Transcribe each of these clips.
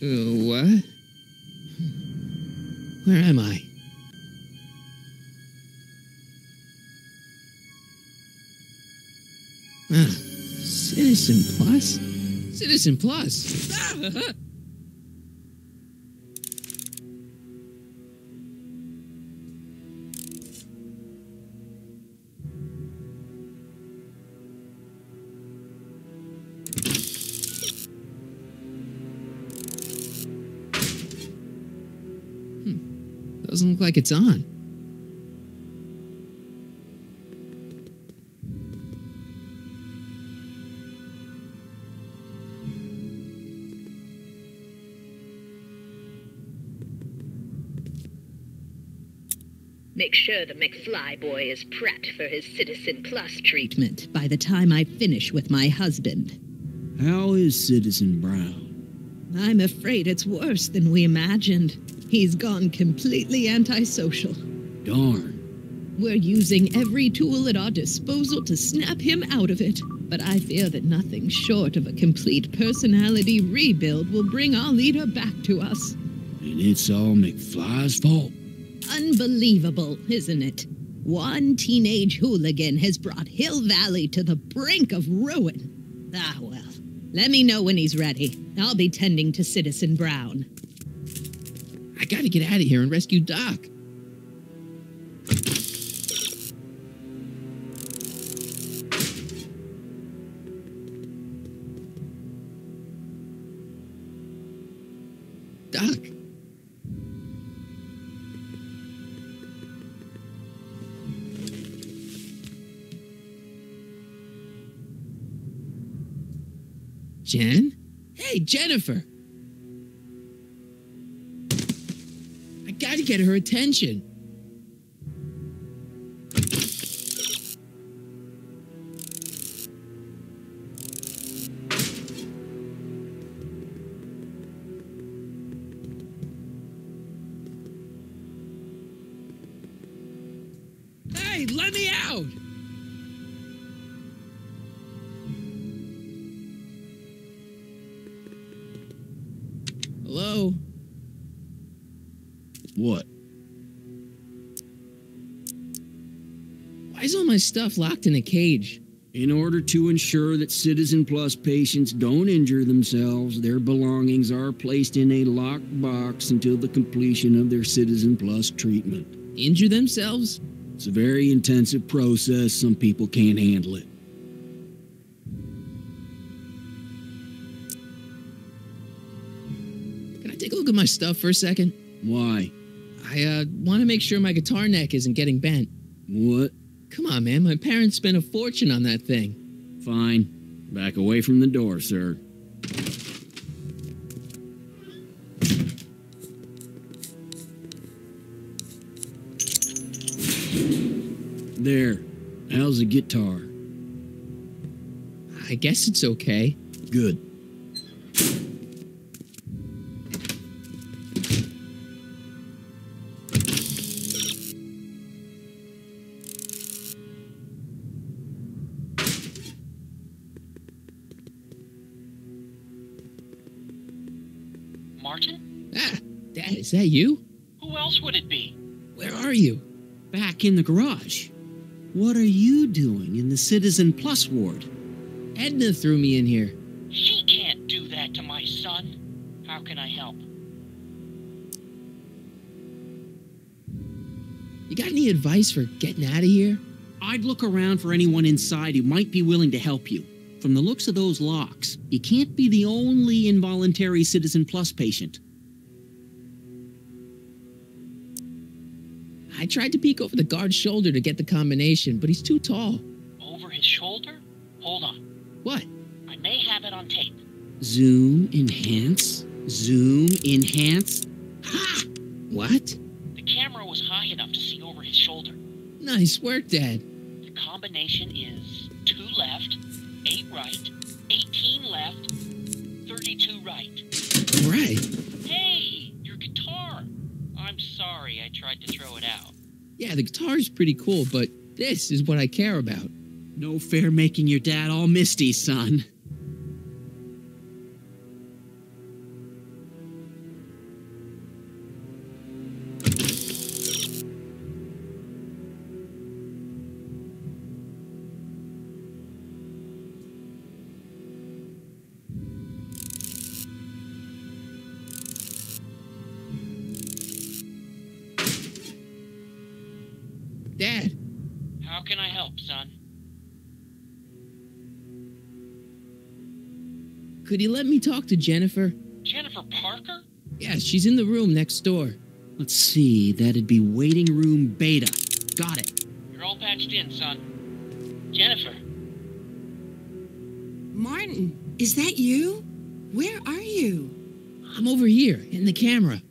What? Where am I? Ah, Citizen Plus? Citizen Plus! Ah! Doesn't look like it's on. Make sure the McFly boy is prepped for his Citizen Plus treatment by the time I finish with my husband. How is Citizen Brown? I'm afraid it's worse than we imagined. He's gone completely antisocial. Darn. We're using every tool at our disposal to snap him out of it. But I fear that nothing short of a complete personality rebuild will bring our leader back to us. And it's all McFly's fault. Unbelievable, isn't it? One teenage hooligan has brought Hill Valley to the brink of ruin. Ah, well. Let me know when he's ready. I'll be tending to Citizen Brown. I gotta get out of here and rescue Doc. Doc. Jen? Hey, Jennifer! I gotta get her attention. Hey, let me out! Hello? What? Why is all my stuff locked in a cage? In order to ensure that Citizen Plus patients don't injure themselves, their belongings are placed in a locked box until the completion of their Citizen Plus treatment. Injure themselves? It's a very intensive process. Some people can't handle it. Can I take a look at my stuff for a second? Why? I want to make sure my guitar neck isn't getting bent. What? Come on, man. My parents spent a fortune on that thing. Fine. Back away from the door, sir. There. How's the guitar? I guess it's okay. Good. Martin? Ah, Dad, is that you? Who else would it be? Where are you? Back in the garage. What are you doing in the Citizen Plus ward? Edna threw me in here. She can't do that to my son. How can I help? You got any advice for getting out of here? I'd look around for anyone inside who might be willing to help you. From the looks of those locks, you can't be the only involuntary Citizen Plus patient. I tried to peek over the guard's shoulder to get the combination, but he's too tall. Over his shoulder? Hold on. What? I may have it on tape. Zoom, enhance, zoom, enhance. Ha! What? The camera was high enough to see over his shoulder. Nice work, Dad. The combination is 2 left, 8 right, 18 left, 32 right. Right. Hey, your guitar! I'm sorry I tried to throw it out. Yeah, the guitar's pretty cool, but this is what I care about. No fair making your dad all misty, son. Dad. How can I help, son? Could you let me talk to Jennifer? Jennifer Parker? Yeah, she's in the room next door. Let's see, that'd be waiting room beta. Got it. You're all patched in, son. Jennifer. Martin, is that you? Where are you? I'm over here, in the camera.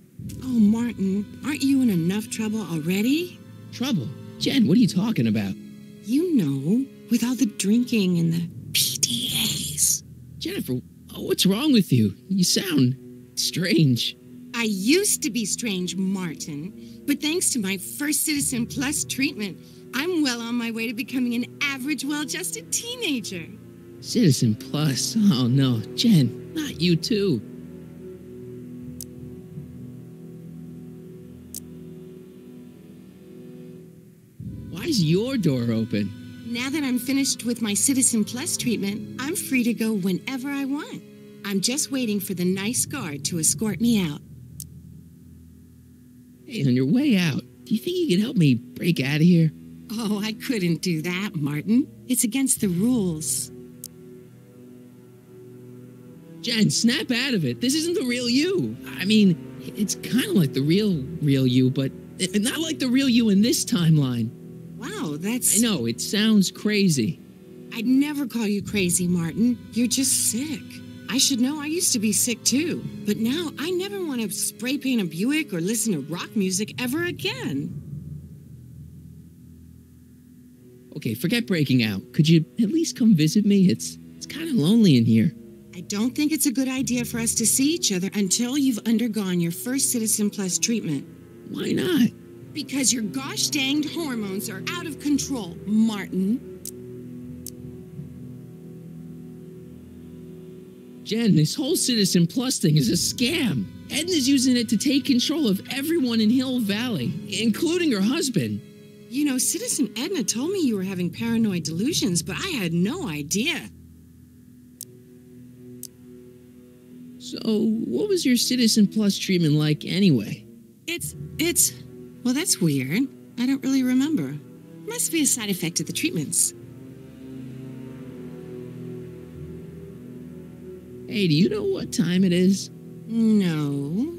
Oh, Martin, aren't you in enough trouble already? Trouble? Jen, what are you talking about? You know, with all the drinking and the PDAs. Jennifer, what's wrong with you? You sound strange. I used to be strange, Martin, but thanks to my First Citizen Plus treatment, I'm well on my way to becoming an average, well-adjusted teenager. Citizen Plus? Oh no, Jen, not you too. Why is your door open? Now that I'm finished with my Citizen Plus treatment, I'm free to go whenever I want. I'm just waiting for the nice guard to escort me out. Hey, on your way out, do you think you could help me break out of here? Oh, I couldn't do that, Martin. It's against the rules. Jen, snap out of it. This isn't the real you. I mean, it's kind of like the real you, but not like the real you in this timeline. Wow, that's... I know, it sounds crazy. I'd never call you crazy, Martin. You're just sick. I should know, I used to be sick too. But now I never want to spray paint a Buick or listen to rock music ever again. Okay, forget breaking out. Could you at least come visit me? It's kind of lonely in here. I don't think it's a good idea for us to see each other until you've undergone your first Citizen Plus treatment. Why not? Because your gosh danged hormones are out of control, Martin. Jen, this whole Citizen Plus thing is a scam. Edna's using it to take control of everyone in Hill Valley, including her husband. You know, Citizen Edna told me you were having paranoid delusions, but I had no idea. So, what was your Citizen Plus treatment like anyway? Well, that's weird. I don't really remember. Must be a side effect of the treatments. Hey, do you know what time it is? No.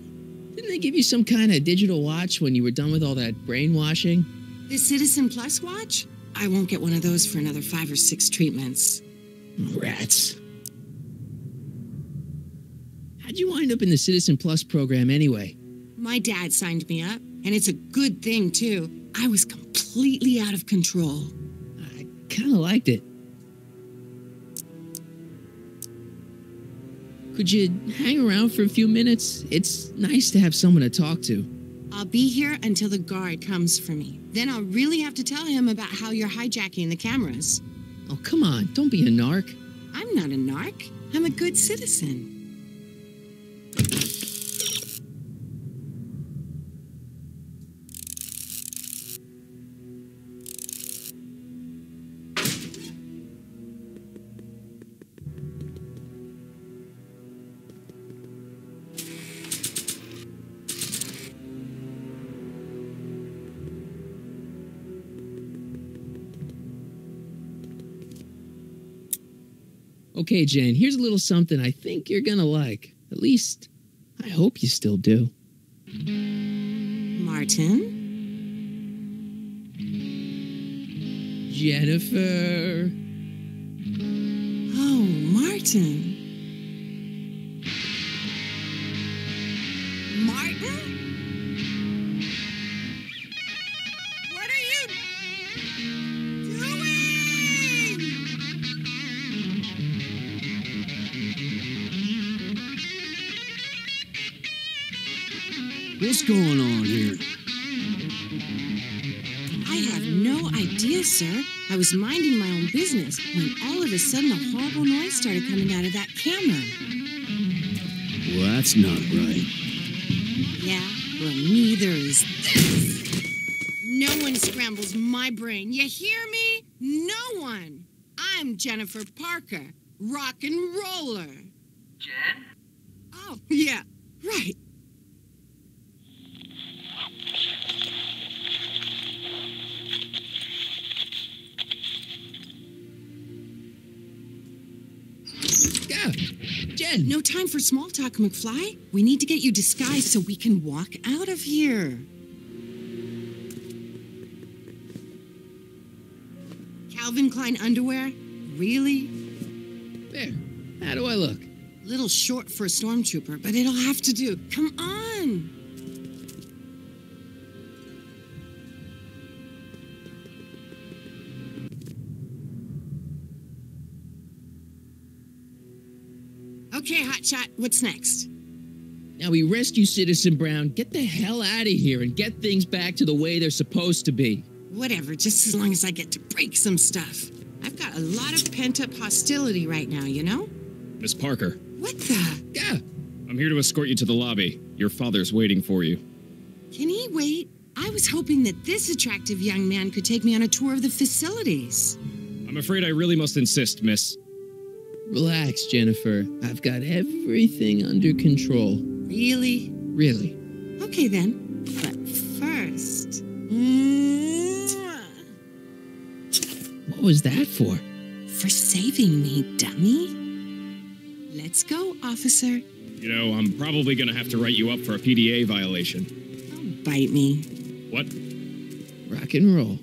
Didn't they give you some kind of digital watch when you were done with all that brainwashing? The Citizen Plus watch? I won't get one of those for another 5 or 6 treatments. Rats. How'd you wind up in the Citizen Plus program anyway? My dad signed me up, and it's a good thing, too. I was completely out of control. I kind of liked it. Could you hang around for a few minutes? It's nice to have someone to talk to. I'll be here until the guard comes for me. Then I'll really have to tell him about how you're hijacking the cameras. Oh, come on. Don't be a narc. I'm not a narc. I'm a good citizen. Okay, Jane, here's a little something I think you're gonna like. At least, I hope you still do. Martin? Jennifer. Oh, Martin. Martin? What are you doing? What's going on here? I have no idea, sir. I was minding my own business when all of a sudden a horrible noise started coming out of that camera. Well, that's not right. Yeah, well, neither is this. No one scrambles my brain. You hear me? No one. I'm Jennifer Parker, rock and roller. Jen? Oh, yeah, right. Yeah, Jen. No time for small talk, McFly. We need to get you disguised so we can walk out of here. Calvin Klein underwear? Really? There. How do I look? Little short for a stormtrooper, but it'll have to do. Come on! Okay, Hotshot, what's next? Now we rescue Citizen Brown, get the hell out of here, and get things back to the way they're supposed to be. Whatever, just as long as I get to break some stuff. I've got a lot of pent-up hostility right now, you know? Miss Parker, What the? Yeah. I'm here to escort you to the lobby. Your father's waiting for you. Can he wait? I was hoping that this attractive young man could take me on a tour of the facilities. I'm afraid I really must insist, miss. Relax, Jennifer. I've got everything under control. Really? Really. Okay then. But first... What was that for? For saving me, dummy. Let's go, officer. You know, I'm probably gonna have to write you up for a PDA violation. Don't bite me. What? Rock and roll.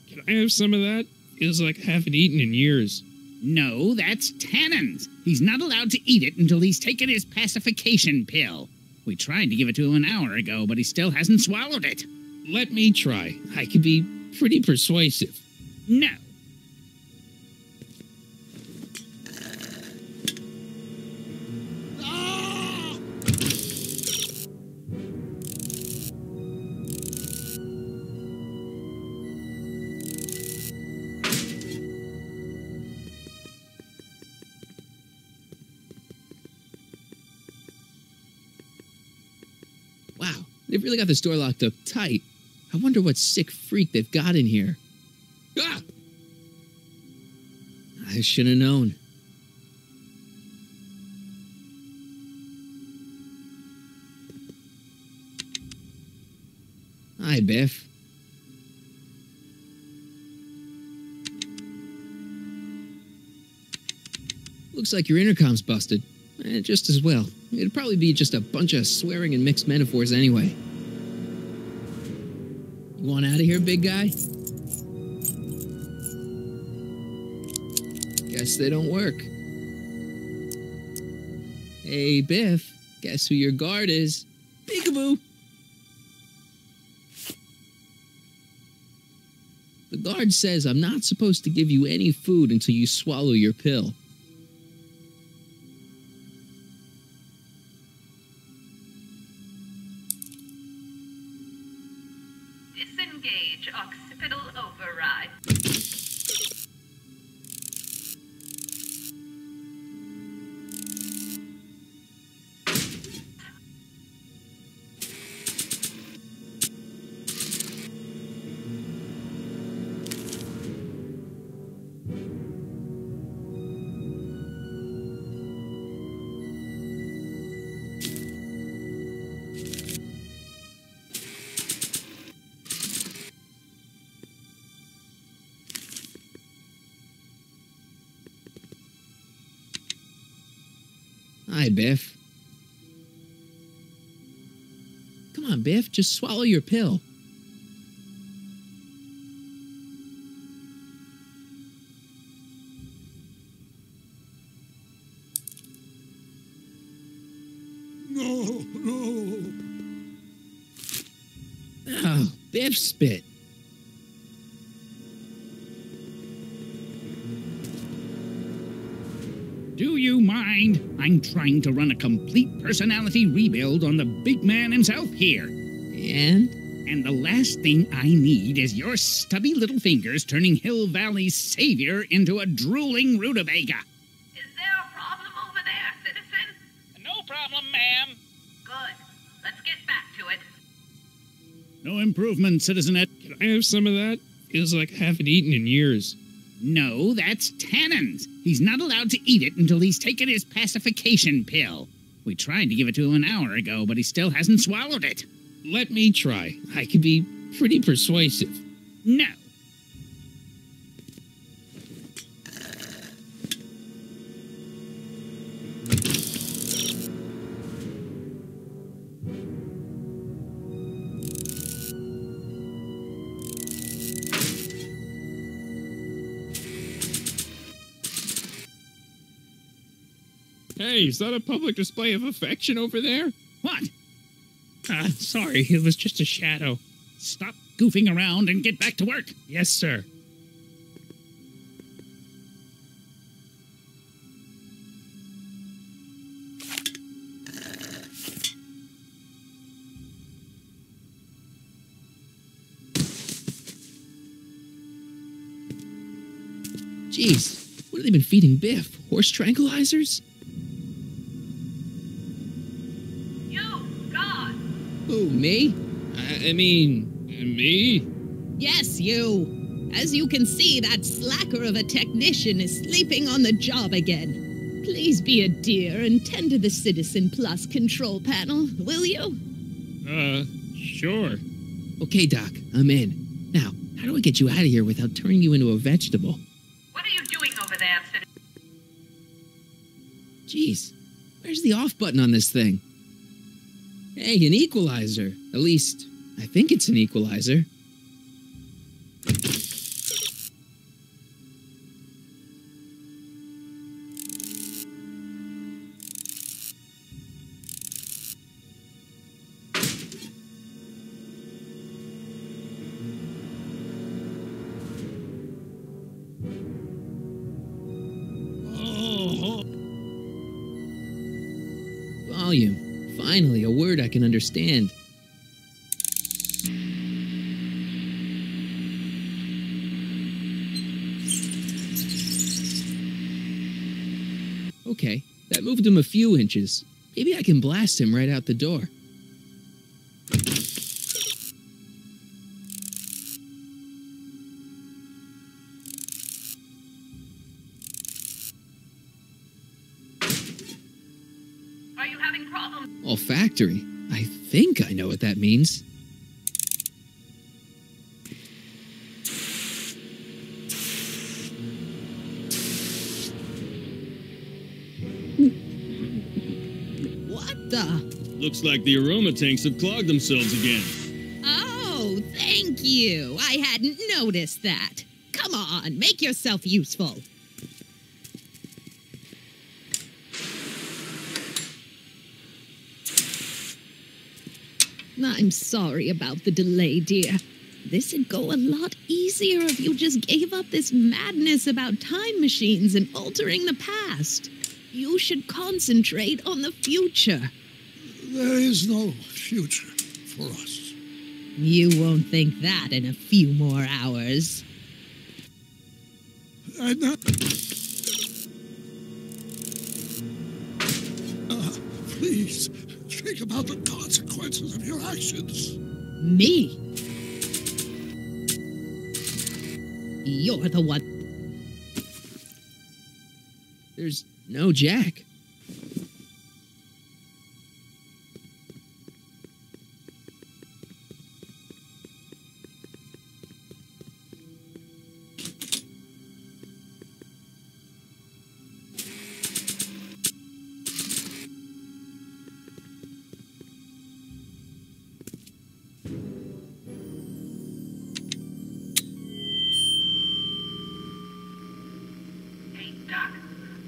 Can I have some of that? Feels like I haven't eaten in years. No, that's tannins. He's not allowed to eat it until he's taken his pacification pill. We tried to give it to him an hour ago, but he still hasn't swallowed it. Let me try. I can be pretty persuasive. No. Wow, they've really got this door locked up tight. I wonder what sick freak they've got in here. Ah! I should have known. Hi, Biff. Looks like your intercom's busted. Just as well. It'd probably be just a bunch of swearing and mixed metaphors anyway. You want out of here, big guy? Guess they don't work. Hey, Biff. Guess who your guard is? Peekaboo! The guard says I'm not supposed to give you any food until you swallow your pill. Disengage occipital override. Hi, Biff. Come on, Biff, just swallow your pill. No, no. Oh, Biff spit. Do you mind? I'm trying to run a complete personality rebuild on the big man himself here. And? And the last thing I need is your stubby little fingers turning Hill Valley's savior into a drooling rutabaga. Is there a problem over there, citizen? No problem, ma'am. Good. Let's get back to it. No improvement, citizenette. Can I have some of that? Feels like I haven't eaten in years. No, that's Tannen's. He's not allowed to eat it until he's taken his pacification pill. We tried to give it to him an hour ago, but he still hasn't swallowed it. Let me try. I could be pretty persuasive. No. Hey, is that a public display of affection over there? What? Sorry, it was just a shadow. Stop goofing around and get back to work. Yes, sir. Jeez, what have they been feeding Biff? Horse tranquilizers? You, God. Who, me? I mean, me? Yes, you. As you can see, that slacker of a technician is sleeping on the job again. Please be a dear and tend to the Citizen Plus control panel, will you? Sure. Okay, Doc, I'm in. Now, how do I get you out of here without turning you into a vegetable? What are you doing over there, citizen? Jeez, where's the off button on this thing? Hey, an equalizer. At least, I think it's an equalizer. Volume. Finally, a word I can understand. Okay, that moved him a few inches. Maybe I can blast him right out the door. Are you having problems? Olfactory. I think I know what that means. What the? Looks like the aroma tanks have clogged themselves again. Oh, thank you. I hadn't noticed that. Come on, make yourself useful. I'm sorry about the delay, dear. This'd go a lot easier if you just gave up this madness about time machines and altering the past. You should concentrate on the future. There is no future for us. You won't think that in a few more hours. I'm not... please, think about the consequences of your actions. Me? You're the one. There's no Jack. Hey, Doc,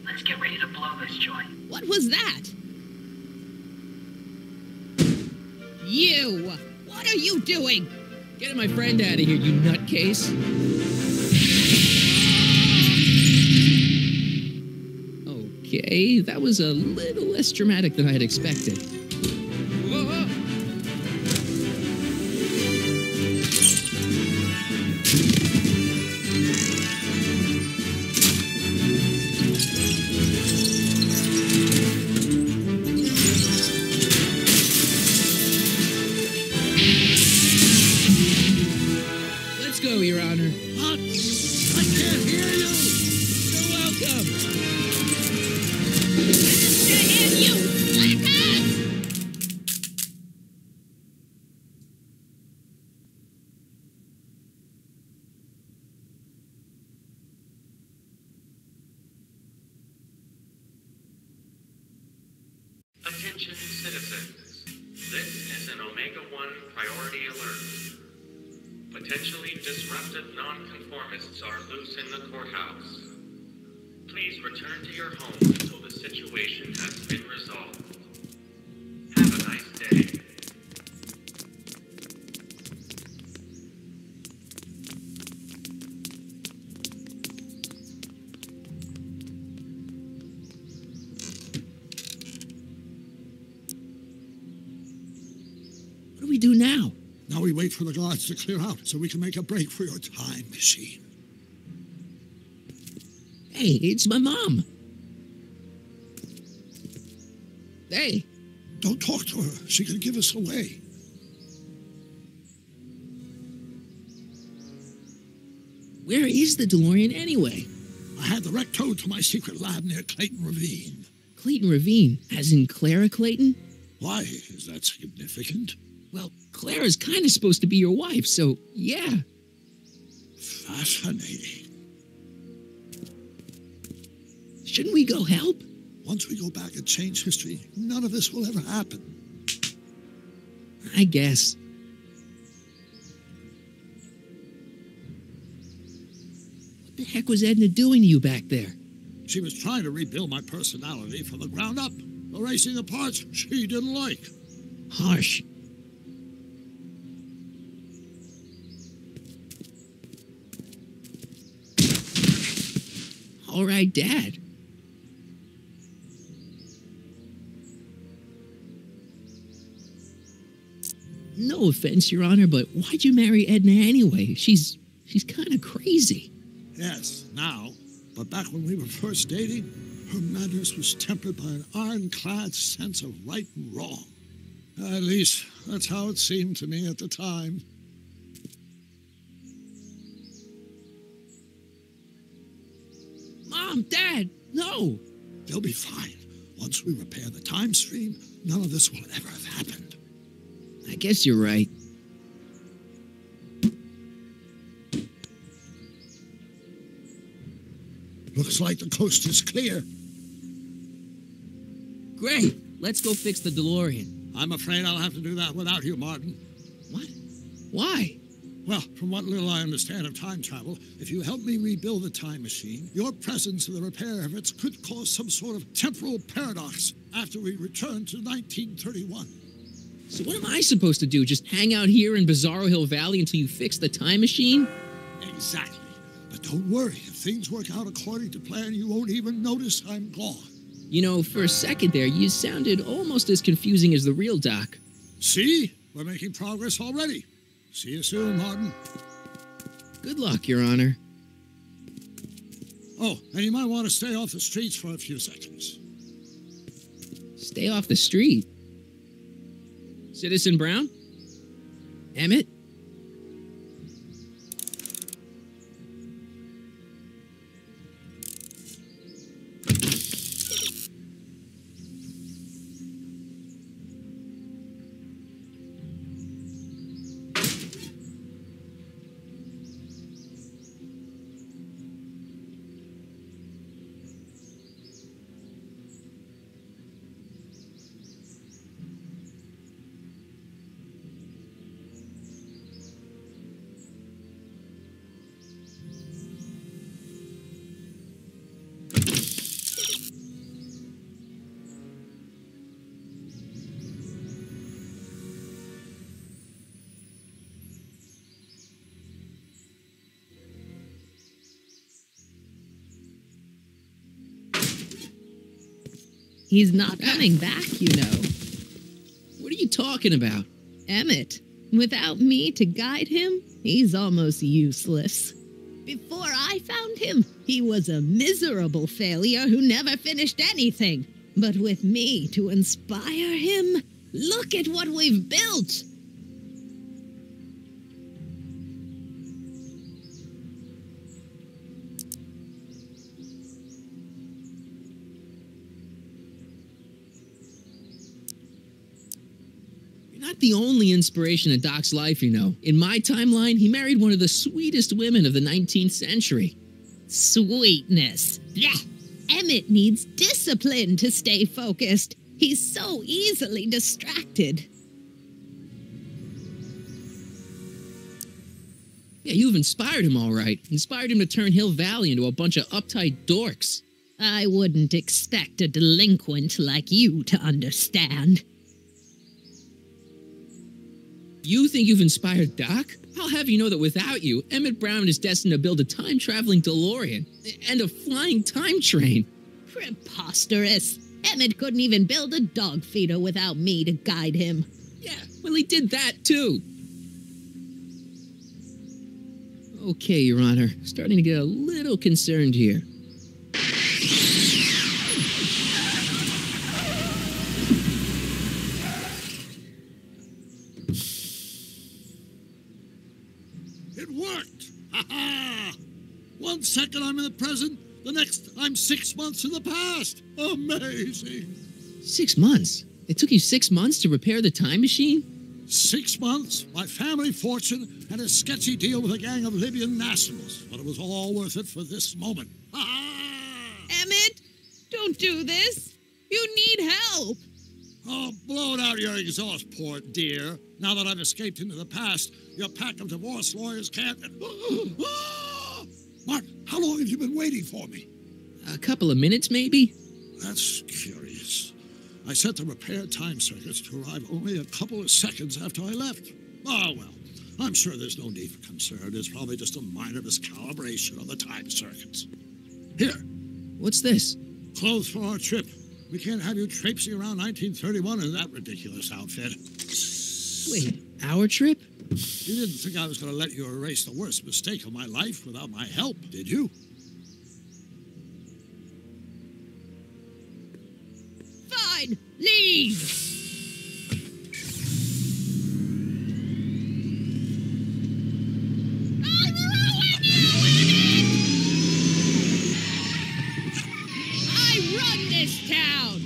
let's get ready to blow this joint. What was that? You! What are you doing? Get my friend out of here, you nutcase. Okay, that was a little less dramatic than I had expected. Whoa, whoa. Let's go, Your Honor. What? I can't hear you! Attention citizens. This is an Omega-1 priority alert. Potentially disruptive nonconformists are loose in the courthouse. Please return to your homes until the situation has been resolved. Have a nice day. What do we do now? Now we wait for the guards to clear out so we can make a break for your time machine. Hey, it's my mom. Hey. Don't talk to her. She can give us away. Where is the DeLorean anyway? I had the wreck towed to my secret lab near Clayton Ravine. Clayton Ravine, as in Clara Clayton? Why? Is that significant? Well, Clara's kind of supposed to be your wife, so yeah. Fascinating. Shouldn't we go help? Once we go back and change history, none of this will ever happen. I guess. What the heck was Edna doing to you back there? She was trying to rebuild my personality from the ground up, erasing the parts she didn't like. Harsh. All right, Dad. No offense, Your Honor, but why'd you marry Edna anyway? She's kind of crazy. Yes, now. But back when we were first dating, her madness was tempered by an ironclad sense of right and wrong. At least, that's how it seemed to me at the time. Mom, Dad, no! They'll be fine. Once we repair the time stream, none of this will ever have happened. I guess you're right. Looks like the coast is clear. Great. Let's go fix the DeLorean. I'm afraid I'll have to do that without you, Martin. What? Why? Well, from what little I understand of time travel, if you help me rebuild the time machine, your presence in the repair of it could cause some sort of temporal paradox after we return to 1931. So what am I supposed to do? Just hang out here in Bizarro Hill Valley until you fix the time machine? Exactly. But don't worry. If things work out according to plan, you won't even notice I'm gone. You know, for a second there, you sounded almost as confusing as the real Doc. See? We're making progress already. See you soon, Martin. Good luck, Your Honor. Oh, and you might want to stay off the streets for a few seconds. Stay off the street? Citizen Brown? Emmett? He's not coming back, you know. What are you talking about? Emmett. Without me to guide him, he's almost useless. Before I found him, he was a miserable failure who never finished anything. But with me to inspire him, look at what we've built. Not the only inspiration in Doc's life, you know. In my timeline, he married one of the sweetest women of the 19th century. Sweetness. Yeah. Emmett needs discipline to stay focused. He's so easily distracted. Yeah, you've inspired him all right. Inspired him to turn Hill Valley into a bunch of uptight dorks. I wouldn't expect a delinquent like you to understand. You think you've inspired Doc? I'll have you know that without you, Emmett Brown is destined to build a time-traveling DeLorean and a flying time train. Preposterous. Emmett couldn't even build a dog feeder without me to guide him. Yeah, well, he did that, too. Okay, Your Honor. Starting to get a little concerned here. It worked! Ha-ha! 1 second I'm in the present, the next I'm 6 months in the past. Amazing! 6 months? It took you 6 months to repair the time machine? 6 months, my family fortune, and a sketchy deal with a gang of Libyan nationals. But it was all worth it for this moment. Emmett, don't do this. You need help. Oh, blow out your exhaust port, dear. Now that I've escaped into the past, your pack of divorce lawyers can't... Mark, how long have you been waiting for me? A couple of minutes, maybe? That's curious. I set the repair time circuits to arrive only a couple of seconds after I left. Oh, well, I'm sure there's no need for concern. It's probably just a minor miscalibration of the time circuits. Here. What's this? Clothes for our trip. We can't have you traipsing around 1931 in that ridiculous outfit. Wait, our trip? You didn't think I was going to let you erase the worst mistake of my life without my help, did you? Fine, leave. I run this town.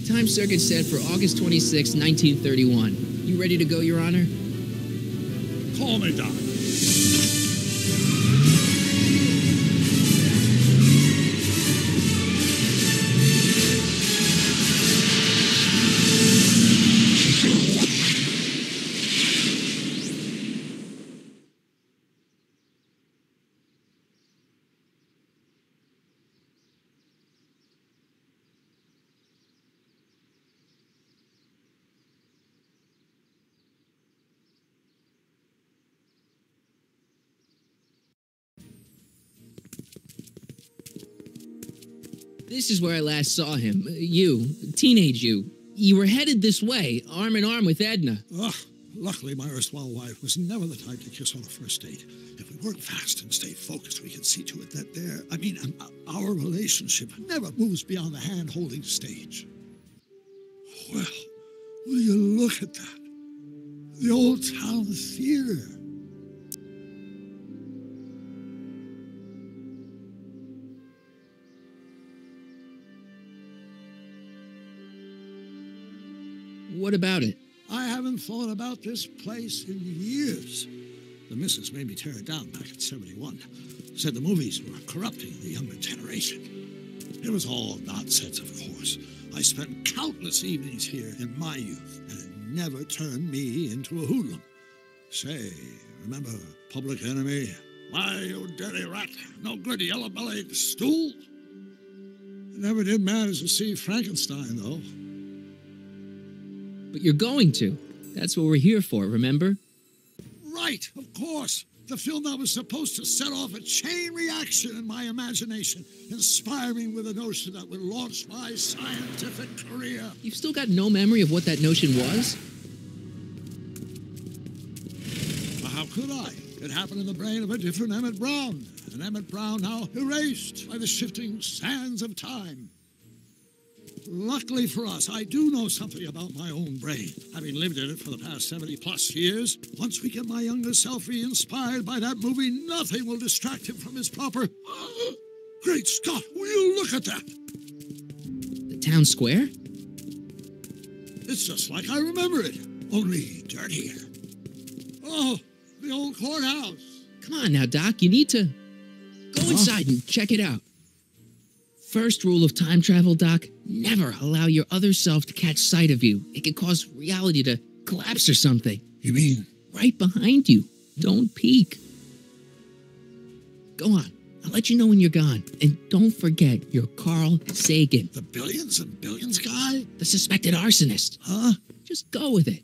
Time circuit set for August 26, 1931. You ready to go, Your Honor? Call me, Doc. This is where I last saw him. You, teenage you. You were headed this way, arm in arm with Edna. Ugh. Luckily, my erstwhile wife was never the type to kiss on a first date. If we work fast and stay focused, we can see to it that our relationship never moves beyond the hand-holding stage. Well, will you look at that? The old town theater. What about it? I haven't thought about this place in years. The missus made me tear it down back in '71. Said the movies were corrupting the younger generation. It was all nonsense, of course. I spent countless evenings here in my youth, and it never turned me into a hoodlum. Say, remember Public Enemy? Why, you dirty rat, no good yellow-bellied stool? I never did manage to see Frankenstein, though. But you're going to. That's what we're here for, remember? Right, of course. The film that was supposed to set off a chain reaction in my imagination, inspiring with a notion that would launch my scientific career. You've still got no memory of what that notion was? How could I? It happened in the brain of a different Emmett Brown. An Emmett Brown now erased by the shifting sands of time. Luckily for us, I do know something about my own brain, having lived in it for the past 70-plus years. Once we get my younger self re-inspired by that movie, nothing will distract him from his proper... Great Scott, will you look at that? The town square? It's just like I remember it. only dirtier. Oh, the old courthouse. Come on now, Doc. You need to go inside and check it out. First rule of time travel, Doc, never allow your other self to catch sight of you. It could cause reality to collapse or something. You mean? Right behind you. Don't peek. Go on. I'll let you know when you're gone. And don't forget, you're Carl Sagan. The billions and billions guy? The suspected arsonist. Huh? Just go with it.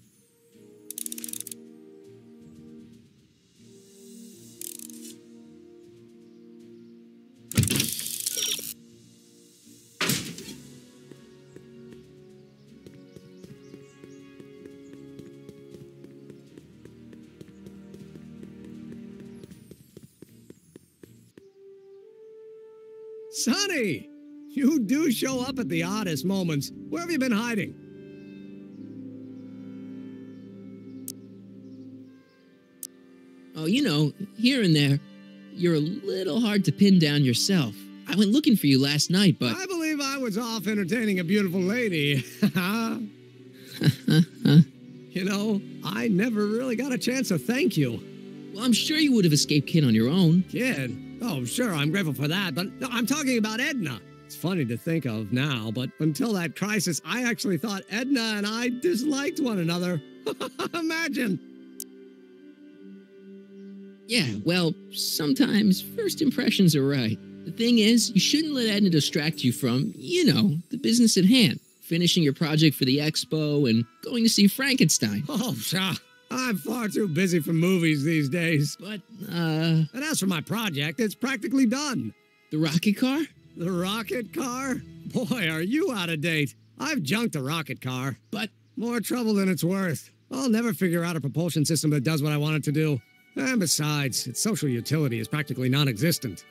Sonny! You do show up at the oddest moments. Where have you been hiding? Oh, you know, here and there, you're a little hard to pin down yourself. I went looking for you last night, but... I believe I was off entertaining a beautiful lady. You know, I never really got a chance to thank you. Well, I'm sure you would have escaped Kid on your own. Kid? Oh, sure, I'm grateful for that, but no, I'm talking about Edna. It's funny to think of now, but until that crisis, I actually thought Edna and I disliked one another. Imagine. Yeah, well, sometimes first impressions are right. The thing is, you shouldn't let Edna distract you from, you know, the business at hand. Finishing your project for the expo and going to see Frankenstein. Oh, sure. I'm far too busy for movies these days. But, And as for my project, it's practically done. The rocket car? The rocket car? Boy, are you out of date. I've junked the rocket car. But... More trouble than it's worth. I'll never figure out a propulsion system that does what I want it to do. And besides, its social utility is practically non-existent.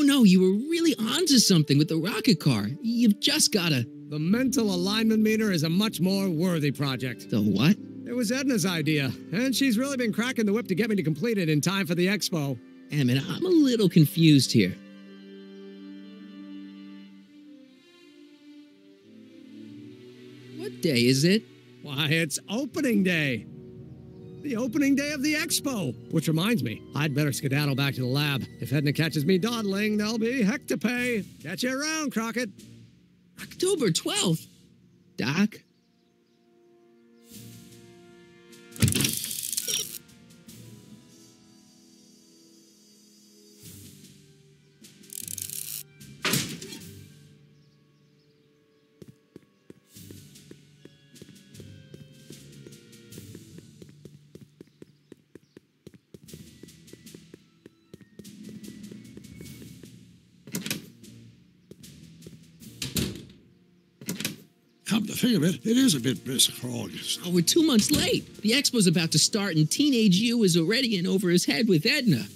No, you were really onto something with the rocket car. You've just gotta... The mental alignment meter is a much more worthy project. The what? It was Edna's idea, and she's really been cracking the whip to get me to complete it in time for the expo. Emmett, I'm a little confused here. What day is it? Why, it's opening day. The opening day of the expo. Which reminds me, I'd better skedaddle back to the lab. If Edna catches me dawdling, there'll be heck to pay. Catch you around, Crockett. October 12th? Doc? Come to think of it, it is a bit brisk for August. Oh, we're 2 months late. The expo's about to start and teenage you is already in over his head with Edna.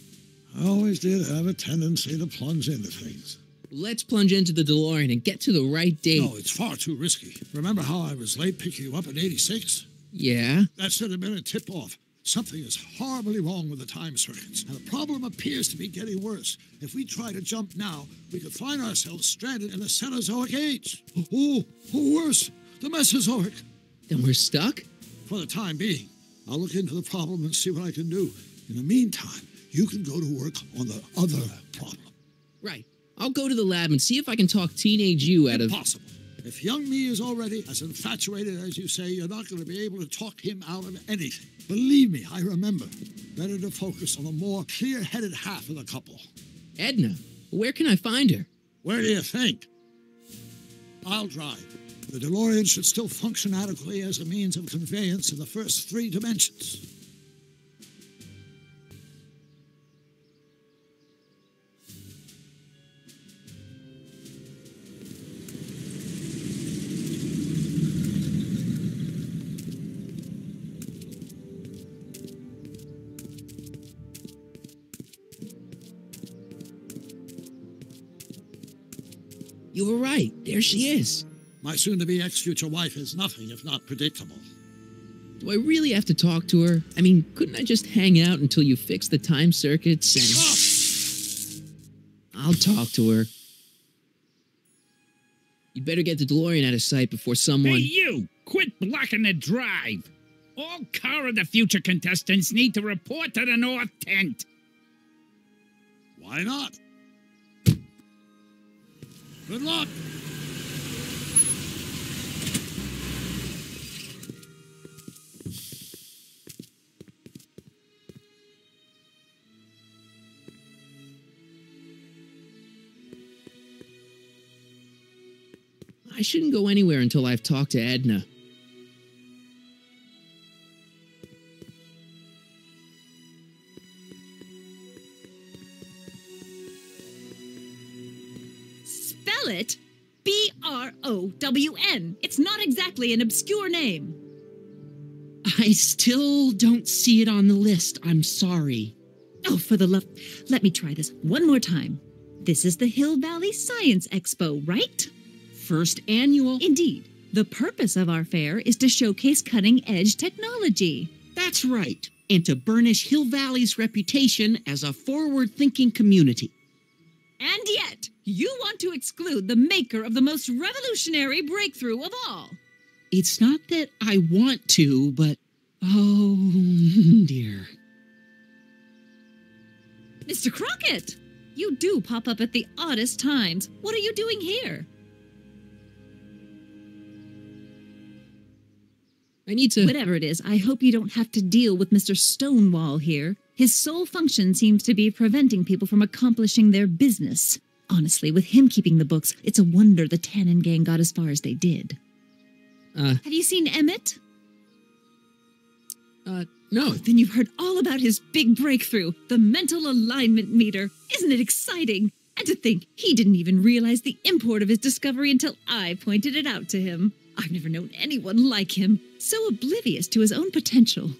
I always did have a tendency to plunge into things. Let's plunge into the DeLorean and get to the right date. No, it's far too risky. Remember how I was late picking you up in '86? Yeah? That should have been a tip-off. Something is horribly wrong with the time circuits, and the problem appears to be getting worse. If we try to jump now, we could find ourselves stranded in the Cenozoic age. Or worse, the Mesozoic. Then we're stuck? For the time being. I'll look into the problem and see what I can do. In the meantime, you can go to work on the other problem. Right. I'll go to the lab and see if I can talk teenage you out of... Impossible. If young me is already as infatuated as you say, you're not going to be able to talk him out of anything. Believe me, I remember. Better to focus on the more clear-headed half of the couple. Edna, where can I find her? Where do you think? I'll drive. The DeLorean should still function adequately as a means of conveyance in the first 3 dimensions. You were right. There she is. My soon-to-be ex-future wife is nothing if not predictable. Do I really have to talk to her? I mean, couldn't I just hang out until you fix the time circuits and... I'll talk to her. You'd better get the DeLorean out of sight before someone... Hey, you! Quit blocking the drive! All Car of the Future contestants need to report to the North Tent. Why not? Good luck. I shouldn't go anywhere until I've talked to Edna. Spell it B-R-O-W-N. It's not exactly an obscure name. I still don't see it on the list. I'm sorry. Oh, for the love... Let me try this one more time. This is the Hill Valley Science Expo, right? First annual. Indeed. The purpose of our fair is to showcase cutting-edge technology. That's right. And to burnish Hill Valley's reputation as a forward-thinking community. And yet, you want to exclude the maker of the most revolutionary breakthrough of all. It's not that I want to, but... oh, dear. Mr. Crockett! You do pop up at the oddest times. What are you doing here? I need to... Whatever it is, I hope you don't have to deal with Mr. Stonewall here. His sole function seems to be preventing people from accomplishing their business. Honestly, with him keeping the books, it's a wonder the Tannen gang got as far as they did. Have you seen Emmett? No. Then you've heard all about his big breakthrough, the mental alignment meter. Isn't it exciting? And to think, he didn't even realize the import of his discovery until I pointed it out to him. I've never known anyone like him, so oblivious to his own potential.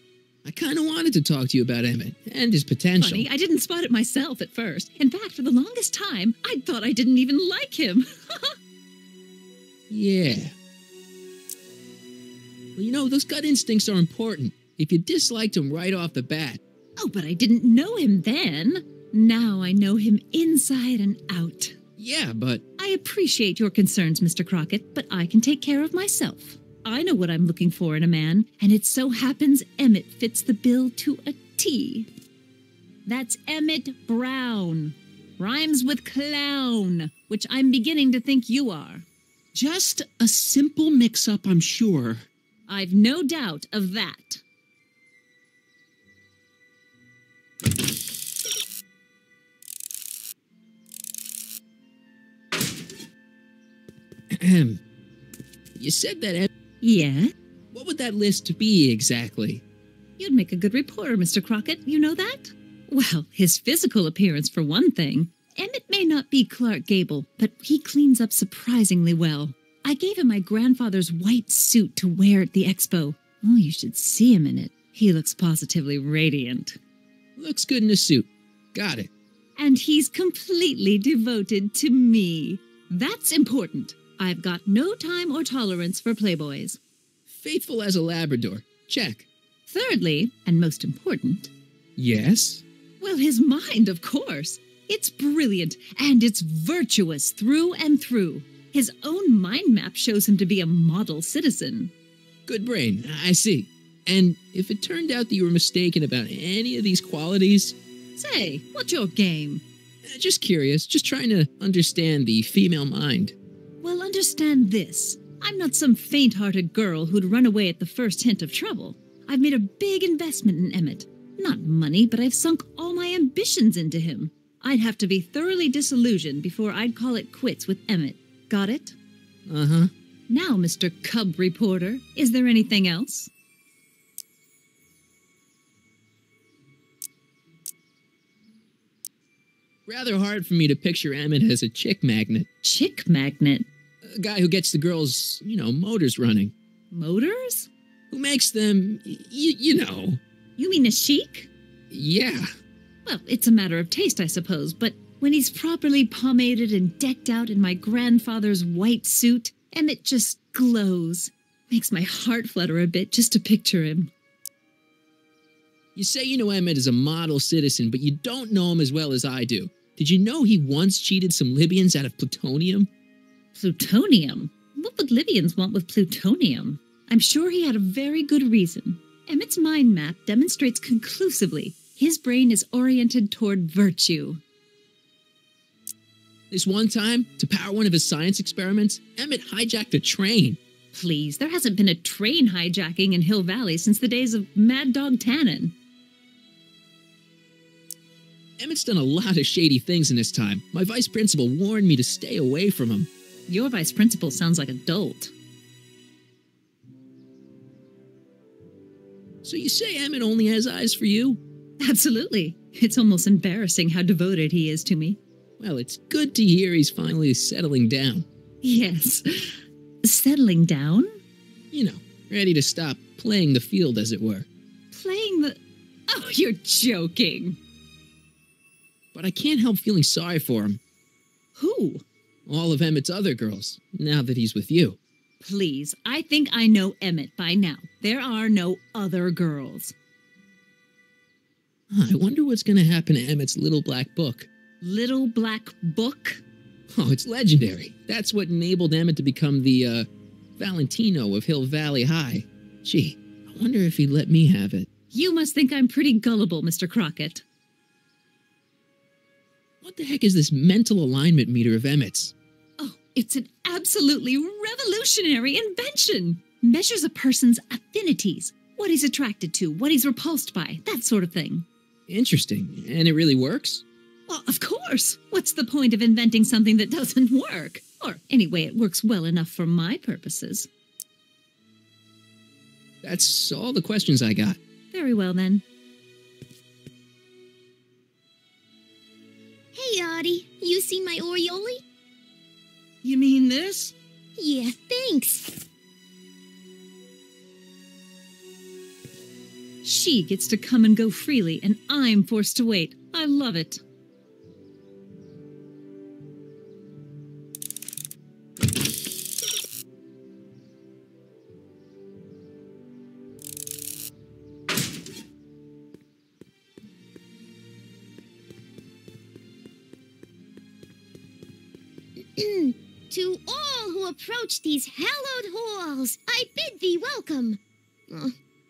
I kind of wanted to talk to you about Emmett and his potential. Funny, I didn't spot it myself at first. In fact, for the longest time, I thought I didn't even like him. Yeah. Well, you know, those gut instincts are important. If you disliked him right off the bat. Oh, but I didn't know him then. Now I know him inside and out. Yeah, but... I appreciate your concerns, Mr. Crockett, but I can take care of myself. I know what I'm looking for in a man, and it so happens Emmett fits the bill to a T. That's Emmett Brown. Rhymes with clown, which I'm beginning to think you are. Just a simple mix-up, I'm sure. I've no doubt of that. You said that... Yeah? What would that list be exactly? You'd make a good reporter, Mr. Crockett. You know that? Well, his physical appearance, for one thing. Emmett may not be Clark Gable, but he cleans up surprisingly well. I gave him my grandfather's white suit to wear at the expo. Oh, you should see him in it. He looks positively radiant. Looks good in a suit. Got it. And he's completely devoted to me. That's important. I've got no time or tolerance for playboys. Faithful as a Labrador. Check. Thirdly, and most important... Yes? Well, his mind, of course. It's brilliant, and it's virtuous through and through. His own mind map shows him to be a model citizen. Good brain, I see. And if it turned out that you were mistaken about any of these qualities... Say, what's your game? Just curious, just trying to understand the female mind. Well, understand this. I'm not some faint-hearted girl who'd run away at the first hint of trouble. I've made a big investment in Emmett. Not money, but I've sunk all my ambitions into him. I'd have to be thoroughly disillusioned before I'd call it quits with Emmett. Got it? Uh-huh. Now, Mr. Cub Reporter, is there anything else? Rather hard for me to picture Emmett as a chick magnet. Chick magnet? A guy who gets the girls, motors running. Motors? Who makes them, you know. You mean a chic? Yeah. Well, it's a matter of taste, I suppose, but when he's properly pomaded and decked out in my grandfather's white suit, Emmett just glows. Makes my heart flutter a bit just to picture him. You say you know Emmett is a model citizen, but you don't know him as well as I do. Did you know he once cheated some Libyans out of plutonium? Plutonium? What would Libyans want with plutonium? I'm sure he had a very good reason. Emmett's mind map demonstrates conclusively his brain is oriented toward virtue. This one time, to power one of his science experiments, Emmett hijacked a train. Please, there hasn't been a train hijacking in Hill Valley since the days of Mad Dog Tannen. Emmett's done a lot of shady things in his time. My vice principal warned me to stay away from him. Your vice principal sounds like a dolt. So you say Emmett only has eyes for you? Absolutely. It's almost embarrassing how devoted he is to me. Well, it's good to hear he's finally settling down. Yes. Settling down? You know, ready to stop playing the field, as it were. Playing the... Oh, you're joking. But I can't help feeling sorry for him. Who? All of Emmett's other girls, now that he's with you. Please, I think I know Emmett by now. There are no other girls. I wonder what's going to happen to Emmett's little black book. Little black book? Oh, it's legendary. That's what enabled Emmett to become the, Valentino of Hill Valley High. Gee, I wonder if he'd let me have it. You must think I'm pretty gullible, Mr. Crockett. What the heck is this mental alignment meter of Emmett's? Oh, it's an absolutely revolutionary invention. Measures a person's affinities, what he's attracted to, what he's repulsed by, that sort of thing. Interesting. And it really works? Well, of course. What's the point of inventing something that doesn't work? Or anyway, it works well enough for my purposes. That's all the questions I got. Very well, then. Hey, Artie. You seen my Oriole? You mean this? Yeah, thanks. She gets to come and go freely, and I'm forced to wait. I love it. To all who approach these hallowed halls, I bid thee welcome.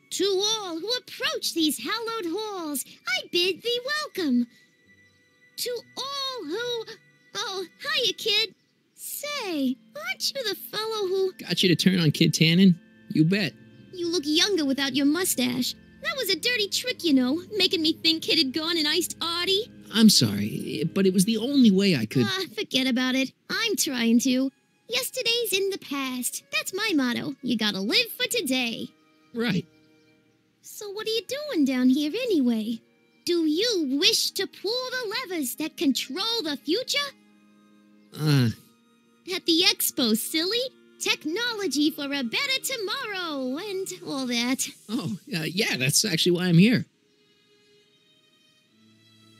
To all who approach these hallowed halls, I bid thee welcome. To all who... Oh, hiya, kid. Say, aren't you the fellow who... Got you to turn on Kid Tannen? You bet. You look younger without your mustache. That was a dirty trick, you know, making me think Kid had gone and iced Artie. I'm sorry, but it was the only way I could... Forget about it. I'm trying to. Yesterday's in the past. That's my motto. You gotta live for today. Right. So what are you doing down here anyway? Do you wish to pull the levers that control the future? At the expo, silly. Technology for a better tomorrow and all that. Oh, yeah, that's actually why I'm here.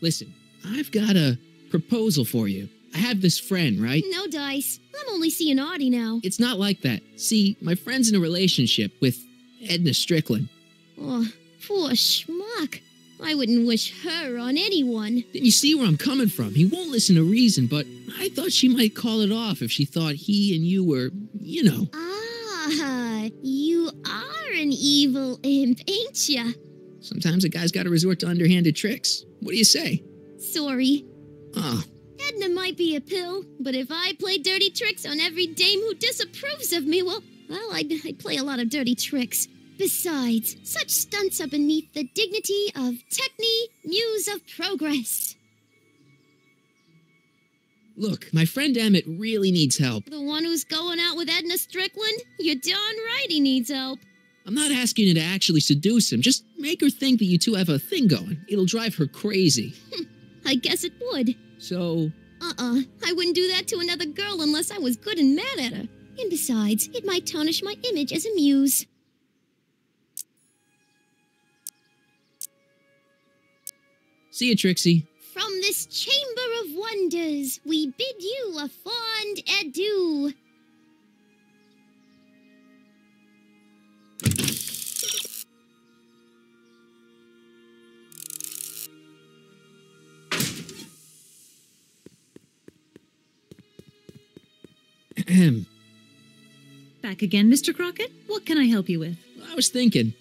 Listen, I've got a proposal for you. I have this friend, right? No dice. I'm only seeing Artie now. It's not like that. See, my friend's in a relationship with Edna Strickland. Oh, poor schmuck. I wouldn't wish her on anyone. Then you see where I'm coming from. He won't listen to reason, but I thought she might call it off if she thought he and you were, you know. Ah, you are an evil imp, ain't ya? Sometimes a guy's got to resort to underhanded tricks. What do you say? Sorry. Oh. Edna might be a pill, but if I play dirty tricks on every dame who disapproves of me, well, I'd play a lot of dirty tricks. Besides, such stunts are beneath the dignity of Techne, Muse of Progress. Look, my friend Emmett really needs help. The one who's going out with Edna Strickland? You're darn right he needs help. I'm not asking you to actually seduce him. Just make her think that you two have a thing going. It'll drive her crazy. I guess it would. So... I wouldn't do that to another girl unless I was good and mad at her. And besides, it might tarnish my image as a muse. See you, Trixie. From this chamber of wonders, we bid you a fond adieu. Ahem. Back again, Mr. Crockett? What can I help you with? I was thinking.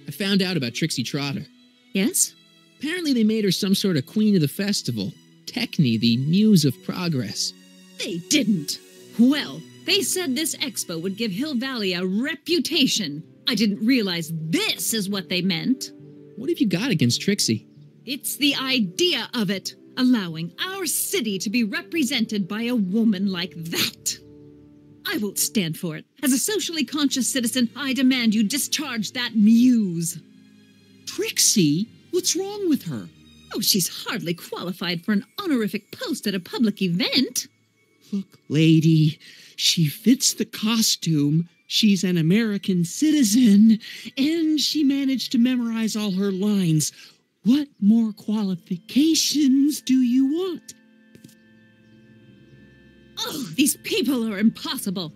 I found out about Trixie Trotter. Yes? Apparently they made her some sort of queen of the festival. Techne, the muse of progress. They didn't. Well, they said this expo would give Hill Valley a reputation. I didn't realize this is what they meant. What have you got against Trixie? It's the idea of it, allowing our city to be represented by a woman like that. I won't stand for it. As a socially conscious citizen, I demand you discharge that muse. Trixie? What's wrong with her? Oh, she's hardly qualified for an honorific post at a public event. Look, lady, she fits the costume. She's an American citizen, and she managed to memorize all her lines. What more qualifications do you want? Oh, these people are impossible.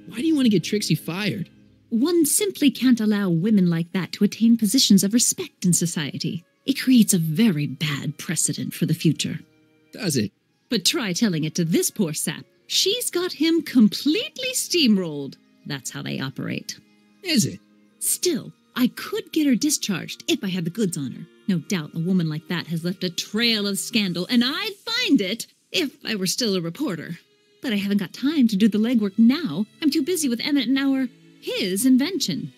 Why do you want to get Trixie fired? One simply can't allow women like that to attain positions of respect in society. It creates a very bad precedent for the future. Does it? But try telling it to this poor sap. She's got him completely steamrolled. That's how they operate. Is it? Still, I could get her discharged if I had the goods on her. No doubt a woman like that has left a trail of scandal, and I'd find it if I were still a reporter. But I haven't got time to do the legwork now. I'm too busy with Emmett and his invention.